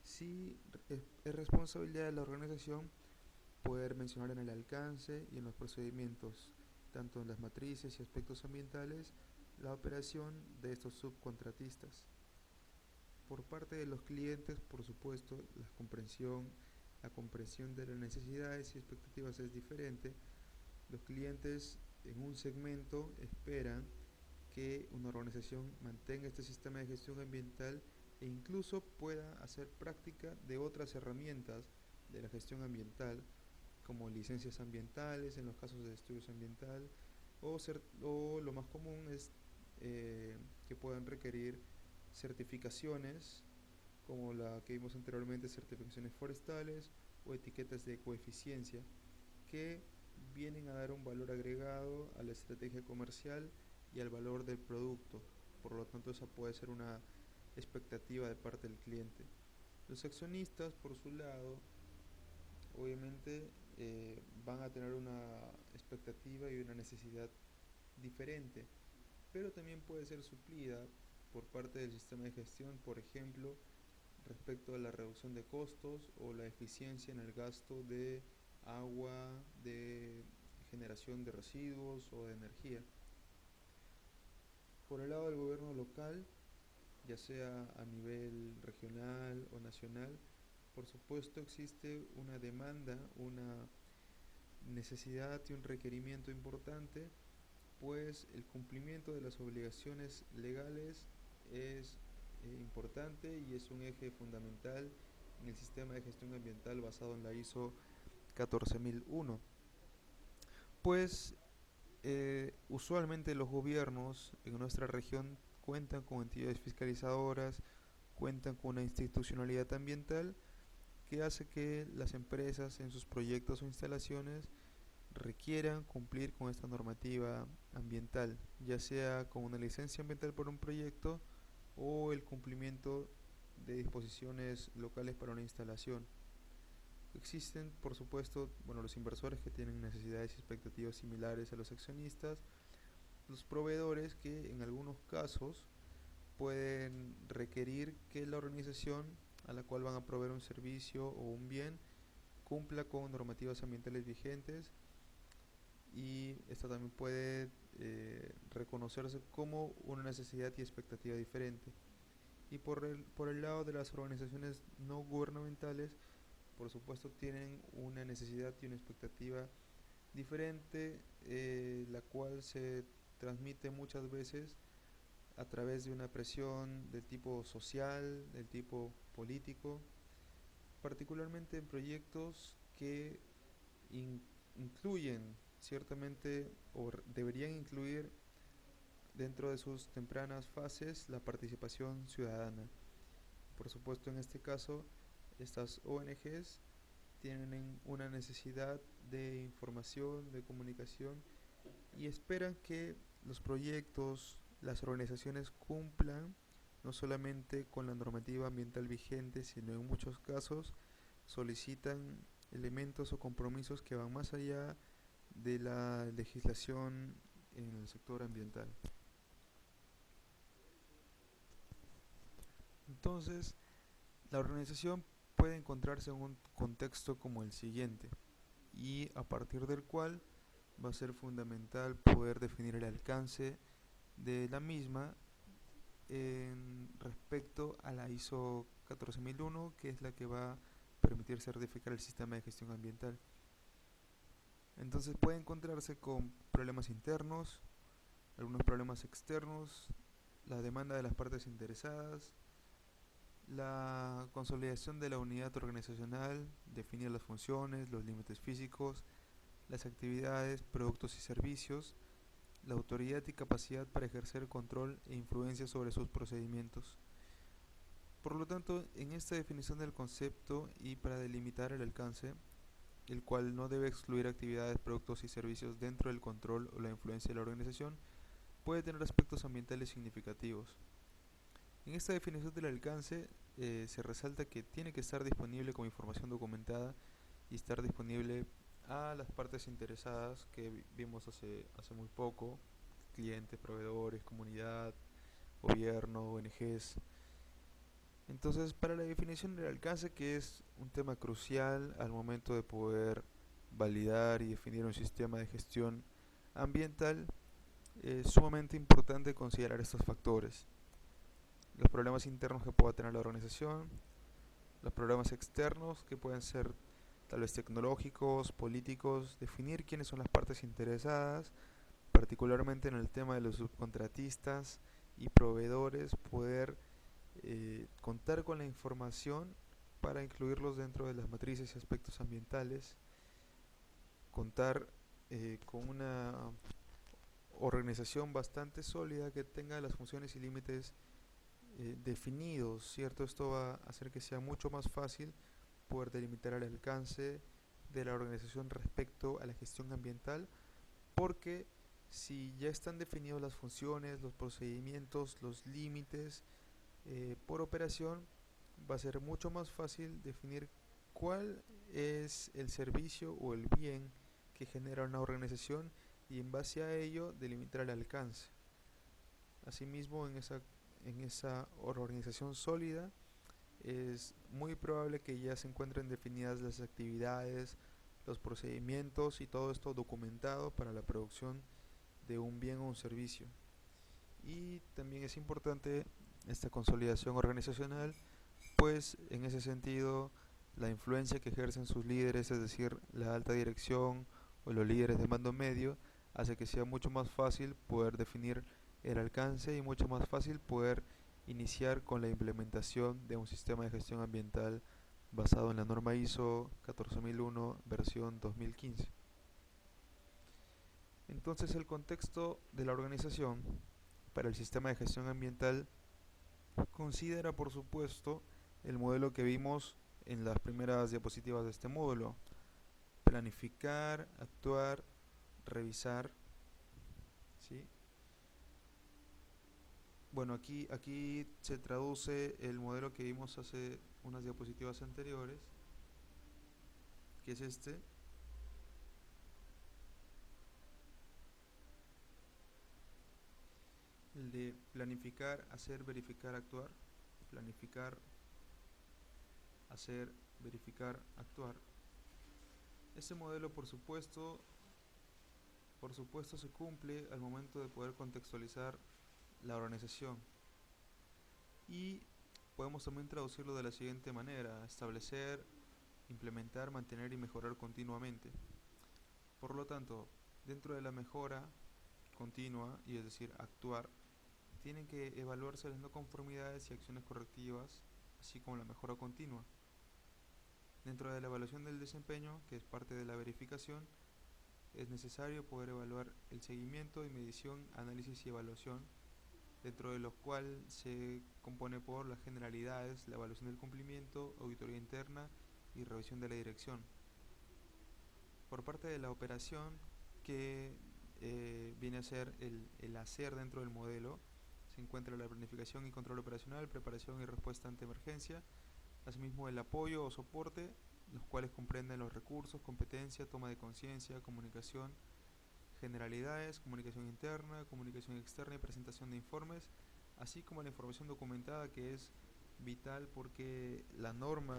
sí es responsabilidad de la organización poder mencionar en el alcance y en los procedimientos, tanto en las matrices y aspectos ambientales, la operación de estos subcontratistas. Por parte de los clientes, por supuesto, la comprensión de las necesidades y expectativas es diferente. Los clientes en un segmento esperan que una organización mantenga este sistema de gestión ambiental e incluso pueda hacer práctica de otras herramientas de la gestión ambiental, como licencias ambientales en los casos de estudios ambiental, o lo más común es que puedan requerir certificaciones, como la que vimos anteriormente, certificaciones forestales o etiquetas de coeficiencia, que vienen a dar un valor agregado a la estrategia comercial y al valor del producto. Por lo tanto, esa puede ser una expectativa de parte del cliente. Los accionistas, por su lado, obviamente van a tener una expectativa y una necesidad diferente, pero también puede ser suplida por parte del sistema de gestión, por ejemplo, respecto a la reducción de costos o la eficiencia en el gasto de agua, de generación de residuos o de energía. Por el lado del gobierno local, ya sea a nivel regional o nacional, por supuesto existe una demanda, una necesidad y un requerimiento importante, pues el cumplimiento de las obligaciones legales es importante y es un eje fundamental en el sistema de gestión ambiental basado en la ISO 14001. Pues usualmente los gobiernos en nuestra región cuentan con entidades fiscalizadoras, cuentan con una institucionalidad ambiental que hace que las empresas en sus proyectos o instalaciones requieran cumplir con esta normativa ambiental, ya sea con una licencia ambiental por un proyecto o el cumplimiento de disposiciones locales para una instalación. Existen, por supuesto, los inversores que tienen necesidades y expectativas similares a los accionistas, los proveedores que en algunos casos pueden requerir que la organización a la cual van a proveer un servicio o un bien cumpla con normativas ambientales vigentes, y esto también puede reconocerse como una necesidad y expectativa diferente. Y por el lado de las organizaciones no gubernamentales, por supuesto tienen una necesidad y una expectativa diferente, la cual se transmite muchas veces a través de una presión del tipo social, del tipo político, particularmente en proyectos que incluyen ciertamente o deberían incluir dentro de sus tempranas fases la participación ciudadana. Por supuesto, en este caso, estas ONGs tienen una necesidad de información, de comunicación y esperan que los proyectos, las organizaciones cumplan no solamente con la normativa ambiental vigente, sino en muchos casos solicitan elementos o compromisos que van más allá de la legislación en el sector ambiental. Entonces, la organización puede encontrarse en un contexto como el siguiente, y a partir del cual va a ser fundamental poder definir el alcance de la misma en respecto a la ISO 14001, que es la que va a permitir certificar el sistema de gestión ambiental. Entonces puede encontrarse con problemas internos, algunos problemas externos, la demanda de las partes interesadas, la consolidación de la unidad organizacional, definir las funciones, los límites físicos, las actividades, productos y servicios, la autoridad y capacidad para ejercer control e influencia sobre sus procedimientos. Por lo tanto, en esta definición del concepto y para delimitar el alcance, el cual no debe excluir actividades, productos y servicios dentro del control o la influencia de la organización, puede tener aspectos ambientales significativos. En esta definición del alcance se resalta que tiene que estar disponible como información documentada y estar disponible a las partes interesadas que vimos hace muy poco, clientes, proveedores, comunidad, gobierno, ONGs. Entonces, para la definición del alcance, que es un tema crucial al momento de poder validar y definir un sistema de gestión ambiental, es sumamente importante considerar estos factores: los problemas internos que pueda tener la organización, los problemas externos que pueden ser tal vez tecnológicos, políticos, definir quiénes son las partes interesadas, particularmente en el tema de los subcontratistas y proveedores, poder contar con la información para incluirlos dentro de las matrices y aspectos ambientales, contar con una organización bastante sólida que tenga las funciones y límites definidos, ¿cierto? Esto va a hacer que sea mucho más fácil poder delimitar el alcance de la organización respecto a la gestión ambiental, porque si ya están definidas las funciones, los procedimientos, los límites por operación, va a ser mucho más fácil definir cuál es el servicio o el bien que genera una organización y en base a ello delimitar el alcance. Asimismo, en esa organización sólida es muy probable que ya se encuentren definidas las actividades, los procedimientos y todo esto documentado para la producción de un bien o un servicio. Y también es importante esta consolidación organizacional, pues en ese sentido la influencia que ejercen sus líderes, es decir, la alta dirección o los líderes de mando medio, hace que sea mucho más fácil poder definir el alcance y mucho más fácil poder iniciar con la implementación de un sistema de gestión ambiental basado en la norma ISO 14001 versión 2015. Entonces, el contexto de la organización para el sistema de gestión ambiental considera, por supuesto, el modelo que vimos en las primeras diapositivas de este módulo: planificar, actuar, revisar, ¿sí? Bueno, aquí se traduce el modelo que vimos hace unas diapositivas anteriores, que es este. El de planificar, hacer, verificar, actuar. Planificar, hacer, verificar, actuar. Este modelo, por supuesto se cumple al momento de poder contextualizar la organización. Y podemos también traducirlo de la siguiente manera: establecer, implementar, mantener y mejorar continuamente. Por lo tanto, dentro de la mejora continua, y es decir, actuar, tienen que evaluarse las no conformidades y acciones correctivas, así como la mejora continua. Dentro de la evaluación del desempeño, que es parte de la verificación, es necesario poder evaluar el seguimiento y medición, análisis y evaluación, dentro de los cuales se compone por las generalidades, la evaluación del cumplimiento, auditoría interna y revisión de la dirección. Por parte de la operación, que viene a ser el hacer dentro del modelo, se encuentra la planificación y control operacional, preparación y respuesta ante emergencia, asimismo el apoyo o soporte, los cuales comprenden los recursos, competencia, toma de conciencia, comunicación, generalidades, comunicación interna, comunicación externa y presentación de informes, así como la información documentada, que es vital porque la norma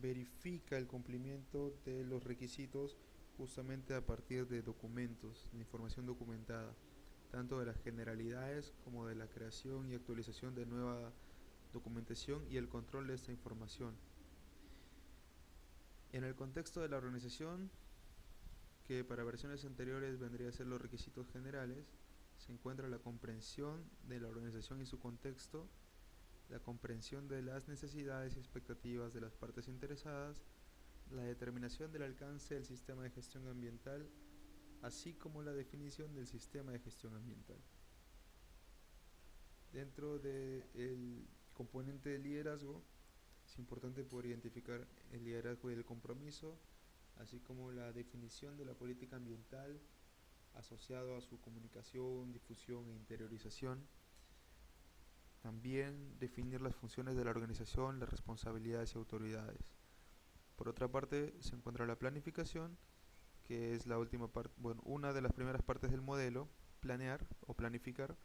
verifica el cumplimiento de los requisitos justamente a partir de documentos, de información documentada, tanto de las generalidades como de la creación y actualización de nueva documentación y el control de esta información. En el contexto de la organización, que para versiones anteriores vendría a ser los requisitos generales, se encuentra la comprensión de la organización y su contexto, la comprensión de las necesidades y expectativas de las partes interesadas, la determinación del alcance del sistema de gestión ambiental, así como la definición del sistema de gestión ambiental. Dentro del componente de liderazgo, es importante poder identificar el liderazgo y el compromiso, así como la definición de la política ambiental asociado a su comunicación, difusión e interiorización. También definir las funciones de la organización, las responsabilidades y autoridades. Por otra parte, se encuentra la planificación, que es la última parte, bueno, una de las primeras partes del modelo, planear o planificar,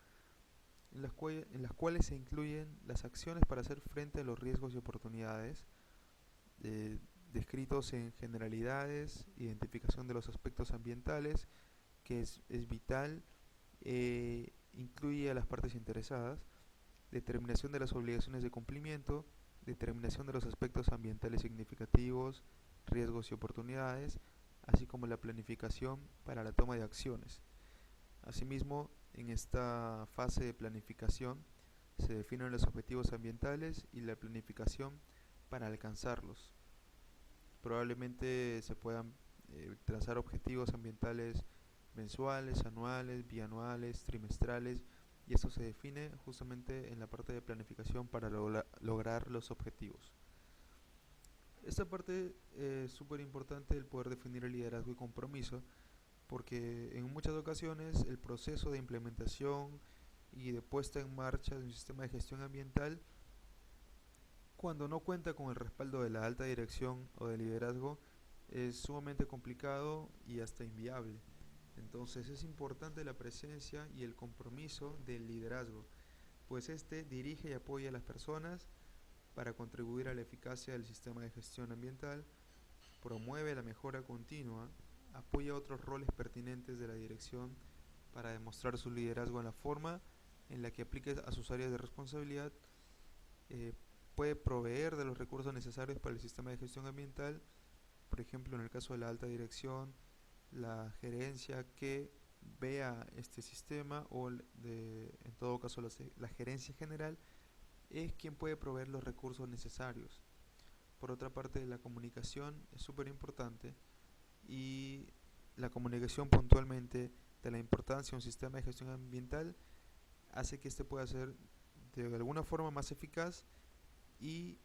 en las cuales se incluyen las acciones para hacer frente a los riesgos y oportunidades, descritos en generalidades, identificación de los aspectos ambientales, que es vital, incluye a las partes interesadas, determinación de las obligaciones de cumplimiento, determinación de los aspectos ambientales significativos, riesgos y oportunidades, así como la planificación para la toma de acciones. Asimismo, en esta fase de planificación se definen los objetivos ambientales y la planificación para alcanzarlos. Probablemente se puedan trazar objetivos ambientales mensuales, anuales, bianuales, trimestrales, y esto se define justamente en la parte de planificación para lograr los objetivos. Esta parte es súper importante, el poder definir el liderazgo y compromiso, porque en muchas ocasiones el proceso de implementación y de puesta en marcha de un sistema de gestión ambiental, cuando no cuenta con el respaldo de la alta dirección o de liderazgo, es sumamente complicado y hasta inviable. Entonces es importante la presencia y el compromiso del liderazgo, pues este dirige y apoya a las personas para contribuir a la eficacia del sistema de gestión ambiental, promueve la mejora continua, apoya otros roles pertinentes de la dirección para demostrar su liderazgo en la forma en la que aplique a sus áreas de responsabilidad, puede proveer de los recursos necesarios para el sistema de gestión ambiental, por ejemplo en el caso de la alta dirección, la gerencia que vea este sistema o en todo caso la gerencia general es quien puede proveer los recursos necesarios. Por otra parte, la comunicación es súper importante y la comunicación puntualmente de la importancia de un sistema de gestión ambiental hace que este pueda ser de alguna forma más eficaz y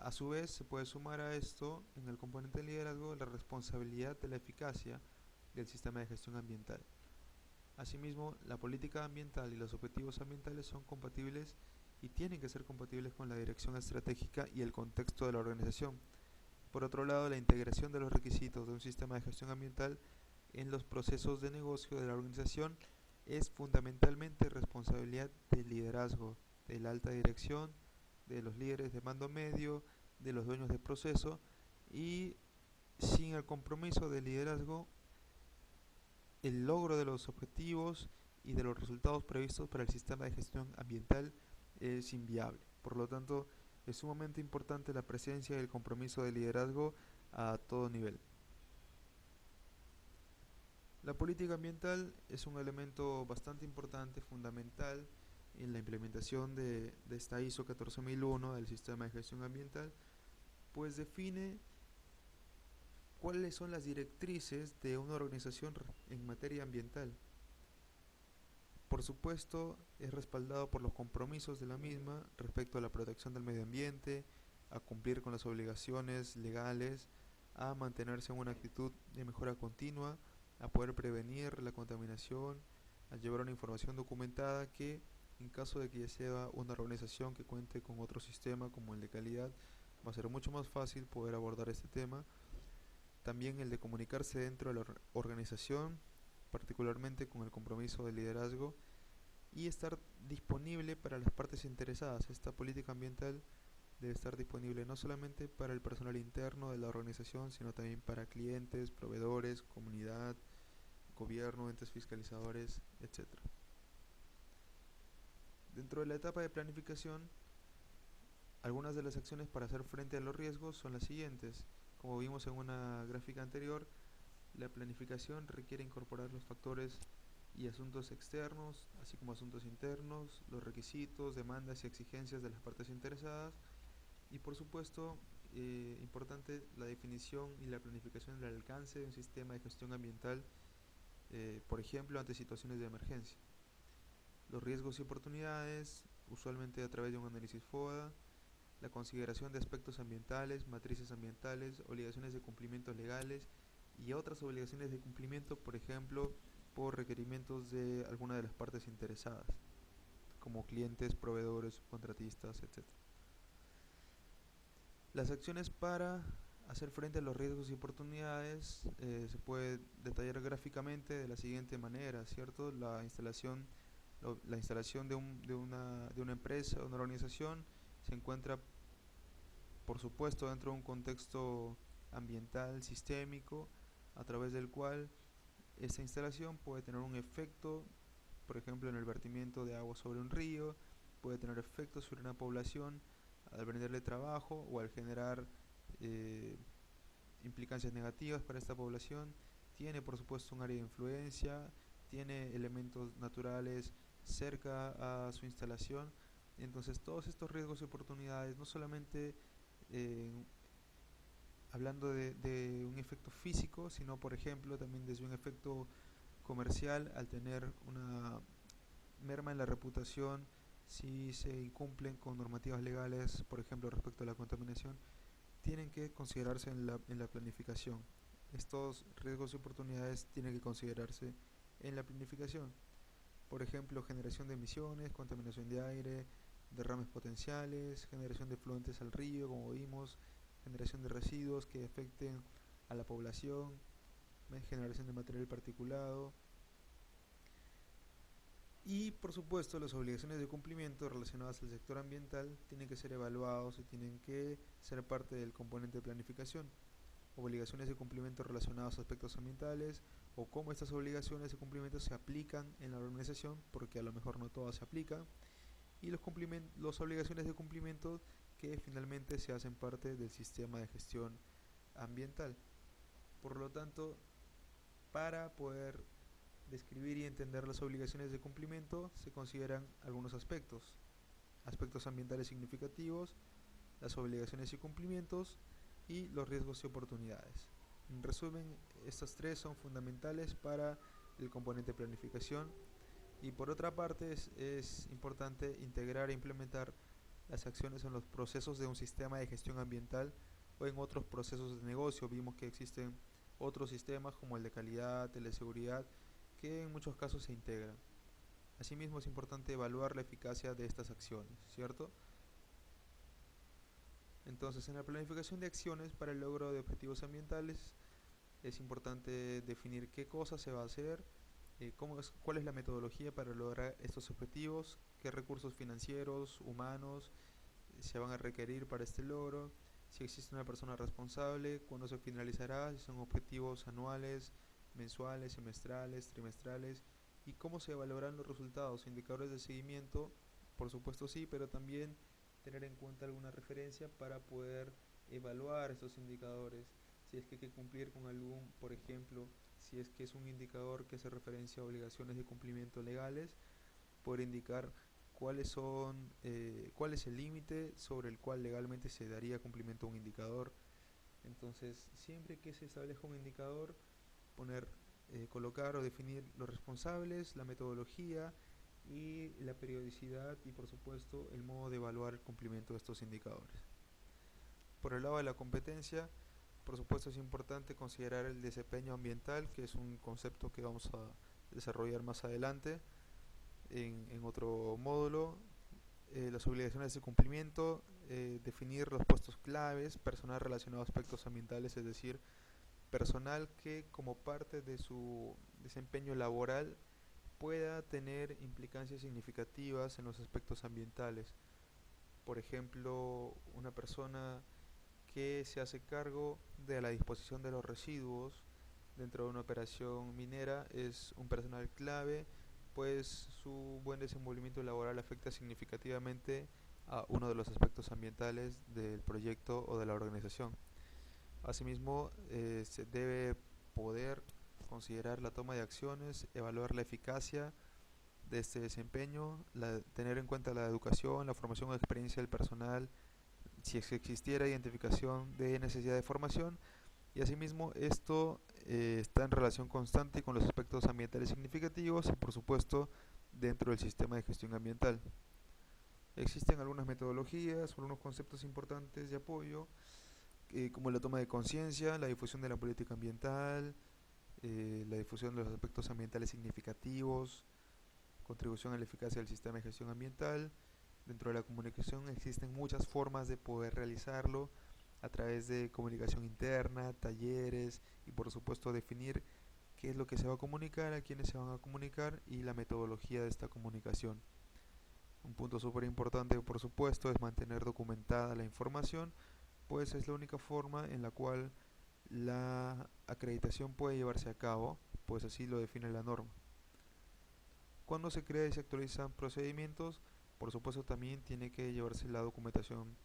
a su vez se puede sumar a esto en el componente de liderazgo la responsabilidad de la eficacia del sistema de gestión ambiental. Asimismo, la política ambiental y los objetivos ambientales son compatibles y tienen que ser compatibles con la dirección estratégica y el contexto de la organización. Por otro lado, la integración de los requisitos de un sistema de gestión ambiental en los procesos de negocio de la organización es fundamentalmente responsabilidad del liderazgo, de la alta dirección, de los líderes de mando medio, de los dueños de proceso, y sin el compromiso del liderazgo, el logro de los objetivos y de los resultados previstos para el sistema de gestión ambiental es inviable. Por lo tanto, es sumamente importante la presencia y el compromiso del liderazgo a todo nivel. La política ambiental es un elemento bastante importante, fundamental en la implementación de esta ISO 14001 del sistema de gestión ambiental, pues define cuáles son las directrices de una organización en materia ambiental. Por supuesto, es respaldado por los compromisos de la misma respecto a la protección del medio ambiente, a cumplir con las obligaciones legales, a mantenerse en una actitud de mejora continua, a poder prevenir la contaminación, a llevar una información documentada que, en caso de que ya sea una organización que cuente con otro sistema como el de calidad, va a ser mucho más fácil poder abordar este tema. También el de comunicarse dentro de la organización, particularmente con el compromiso de liderazgo, y estar disponible para las partes interesadas. Esta política ambiental debe estar disponible no solamente para el personal interno de la organización, sino también para clientes, proveedores, comunidad, gobierno, entes fiscalizadores, etc. Dentro de la etapa de planificación, algunas de las acciones para hacer frente a los riesgos son las siguientes. Como vimos en una gráfica anterior, la planificación requiere incorporar los factores y asuntos externos, así como asuntos internos, los requisitos, demandas y exigencias de las partes interesadas, y por supuesto, importante la definición y la planificación del alcance de un sistema de gestión ambiental, por ejemplo, ante situaciones de emergencia. Los riesgos y oportunidades, usualmente a través de un análisis FODA, la consideración de aspectos ambientales, matrices ambientales, obligaciones de cumplimientos legales y otras obligaciones de cumplimiento, por ejemplo, por requerimientos de alguna de las partes interesadas, como clientes, proveedores, contratistas, etc. Las acciones para hacer frente a los riesgos y oportunidades se puede detallar gráficamente de la siguiente manera, ¿cierto? La instalación de una empresa o una organización se encuentra, por supuesto, dentro de un contexto ambiental sistémico, a través del cual esta instalación puede tener un efecto, por ejemplo, en el vertimiento de agua sobre un río, puede tener efectos sobre una población al brindarle trabajo o al generar eh, implicancias negativas para esta población. Tiene, por supuesto, un área de influencia, tiene elementos naturales cerca a su instalación. Entonces, todos estos riesgos y oportunidades, no solamente eh, hablando de un efecto físico, sino, por ejemplo, también desde un efecto comercial, al tener una merma en la reputación si se incumplen con normativas legales, por ejemplo, respecto a la contaminación, tienen que considerarse en la planificación. Estos riesgos y oportunidades tienen que considerarse en la planificación. Por ejemplo, generación de emisiones, contaminación de aire, derrames potenciales, generación de efluentes al río, como vimos, generación de residuos que afecten a la población, generación de material particulado, y por supuesto las obligaciones de cumplimiento relacionadas al sector ambiental tienen que ser evaluados y tienen que ser parte del componente de planificación. Obligaciones de cumplimiento relacionadas a aspectos ambientales, o cómo estas obligaciones de cumplimiento se aplican en la organización, porque a lo mejor no todas se aplican, y las obligaciones de cumplimiento que finalmente se hacen parte del sistema de gestión ambiental. Por lo tanto, para poder describir y entender las obligaciones de cumplimiento se consideran algunos aspectos ambientales significativos, las obligaciones y cumplimientos, y los riesgos y oportunidades. En resumen, estas tres son fundamentales para el componente de planificación. Y por otra parte, es importante integrar e implementar las acciones en los procesos de un sistema de gestión ambiental o en otros procesos de negocio. Vimos que existen otros sistemas como el de calidad, el de seguridad, que en muchos casos se integran. Asimismo, es importante evaluar la eficacia de estas acciones, ¿cierto? Entonces, en la planificación de acciones para el logro de objetivos ambientales, es importante definir qué cosas se va a hacer, cuál es la metodología para lograr estos objetivos, qué recursos financieros, humanos se van a requerir para este logro, si existe una persona responsable, cuándo se finalizará, si son objetivos anuales, mensuales, semestrales, trimestrales, y cómo se evaluarán los resultados, indicadores de seguimiento, por supuesto sí, pero también tener en cuenta alguna referencia para poder evaluar estos indicadores, si es que hay que cumplir con algún, por ejemplo, si es que es un indicador que hace referencia a obligaciones de cumplimiento legales, poder indicar cuál es el límite sobre el cual legalmente se daría cumplimiento a un indicador. Entonces, siempre que se establezca un indicador, colocar o definir los responsables, la metodología y la periodicidad, y por supuesto el modo de evaluar el cumplimiento de estos indicadores. Por el lado de la competencia, Por supuesto es importante considerar el desempeño ambiental, que es un concepto que vamos a desarrollar más adelante en otro módulo. Las obligaciones de cumplimiento, definir los puestos claves, personal relacionado a aspectos ambientales, es decir, personal que como parte de su desempeño laboral pueda tener implicancias significativas en los aspectos ambientales. Por ejemplo, una persona que se hace cargo de la disposición de los residuos dentro de una operación minera es un personal clave, pues su buen desenvolvimiento laboral afecta significativamente a uno de los aspectos ambientales del proyecto o de la organización. Asimismo, se debe poder considerar la toma de acciones, evaluar la eficacia de este desempeño, tener en cuenta la educación, la formación o experiencia del personal, si existiera identificación de necesidad de formación, y asimismo esto está en relación constante con los aspectos ambientales significativos y por supuesto dentro del sistema de gestión ambiental. Existen algunas metodologías, algunos conceptos importantes de apoyo, como la toma de conciencia, la difusión de la política ambiental, la difusión de los aspectos ambientales significativos, contribución a la eficacia del sistema de gestión ambiental. Dentro de la comunicación existen muchas formas de poder realizarlo a través de comunicación interna, talleres y por supuesto definir qué es lo que se va a comunicar, a quiénes se van a comunicar y la metodología de esta comunicación. Un punto súper importante por supuesto es mantener documentada la información, pues es la única forma en la cual la acreditación puede llevarse a cabo, pues así lo define la norma. Cuando se crea y se actualizan procedimientos, por supuesto también tiene que llevarse la documentación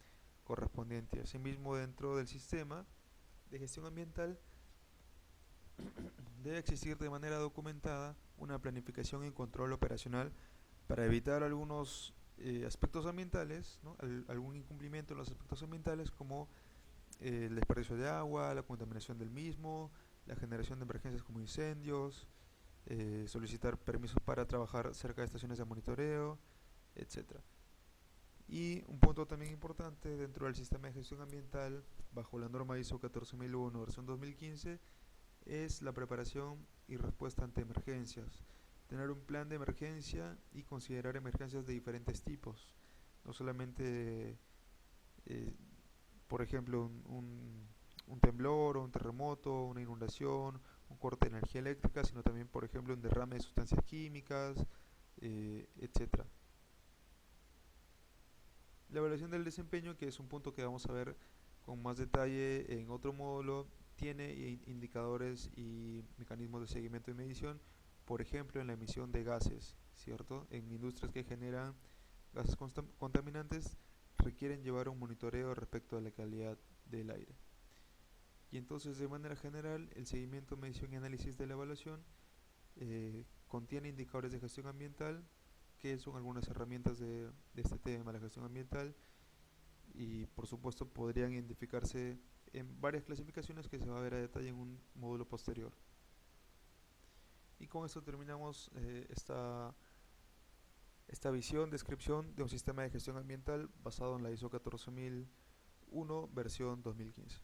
correspondiente. Asimismo, dentro del sistema de gestión ambiental debe existir de manera documentada una planificación y control operacional para evitar algunos aspectos ambientales, ¿no? Algún incumplimiento en los aspectos ambientales como el desperdicio de agua, la contaminación del mismo, la generación de emergencias como incendios, solicitar permisos para trabajar cerca de estaciones de monitoreo, etcétera. Y un punto también importante dentro del sistema de gestión ambiental, bajo la norma ISO 14001 versión 2015, es la preparación y respuesta ante emergencias. Tener un plan de emergencia y considerar emergencias de diferentes tipos. No solamente, eh, por ejemplo, un temblor o un terremoto, una inundación, un corte de energía eléctrica, sino también, por ejemplo, un derrame de sustancias químicas, etcétera. La evaluación del desempeño, que es un punto que vamos a ver con más detalle en otro módulo, tiene indicadores y mecanismos de seguimiento y medición, por ejemplo, en la emisión de gases, ¿cierto? En industrias que generan gases contaminantes requieren llevar un monitoreo respecto a la calidad del aire. Y entonces, de manera general, el seguimiento, medición y análisis de la evaluación contiene indicadores de gestión ambiental, que son algunas herramientas de este tema, la gestión ambiental, y por supuesto podrían identificarse en varias clasificaciones que se va a ver a detalle en un módulo posterior. Y con esto terminamos esta visión, descripción de un sistema de gestión ambiental basado en la ISO 14001 versión 2015.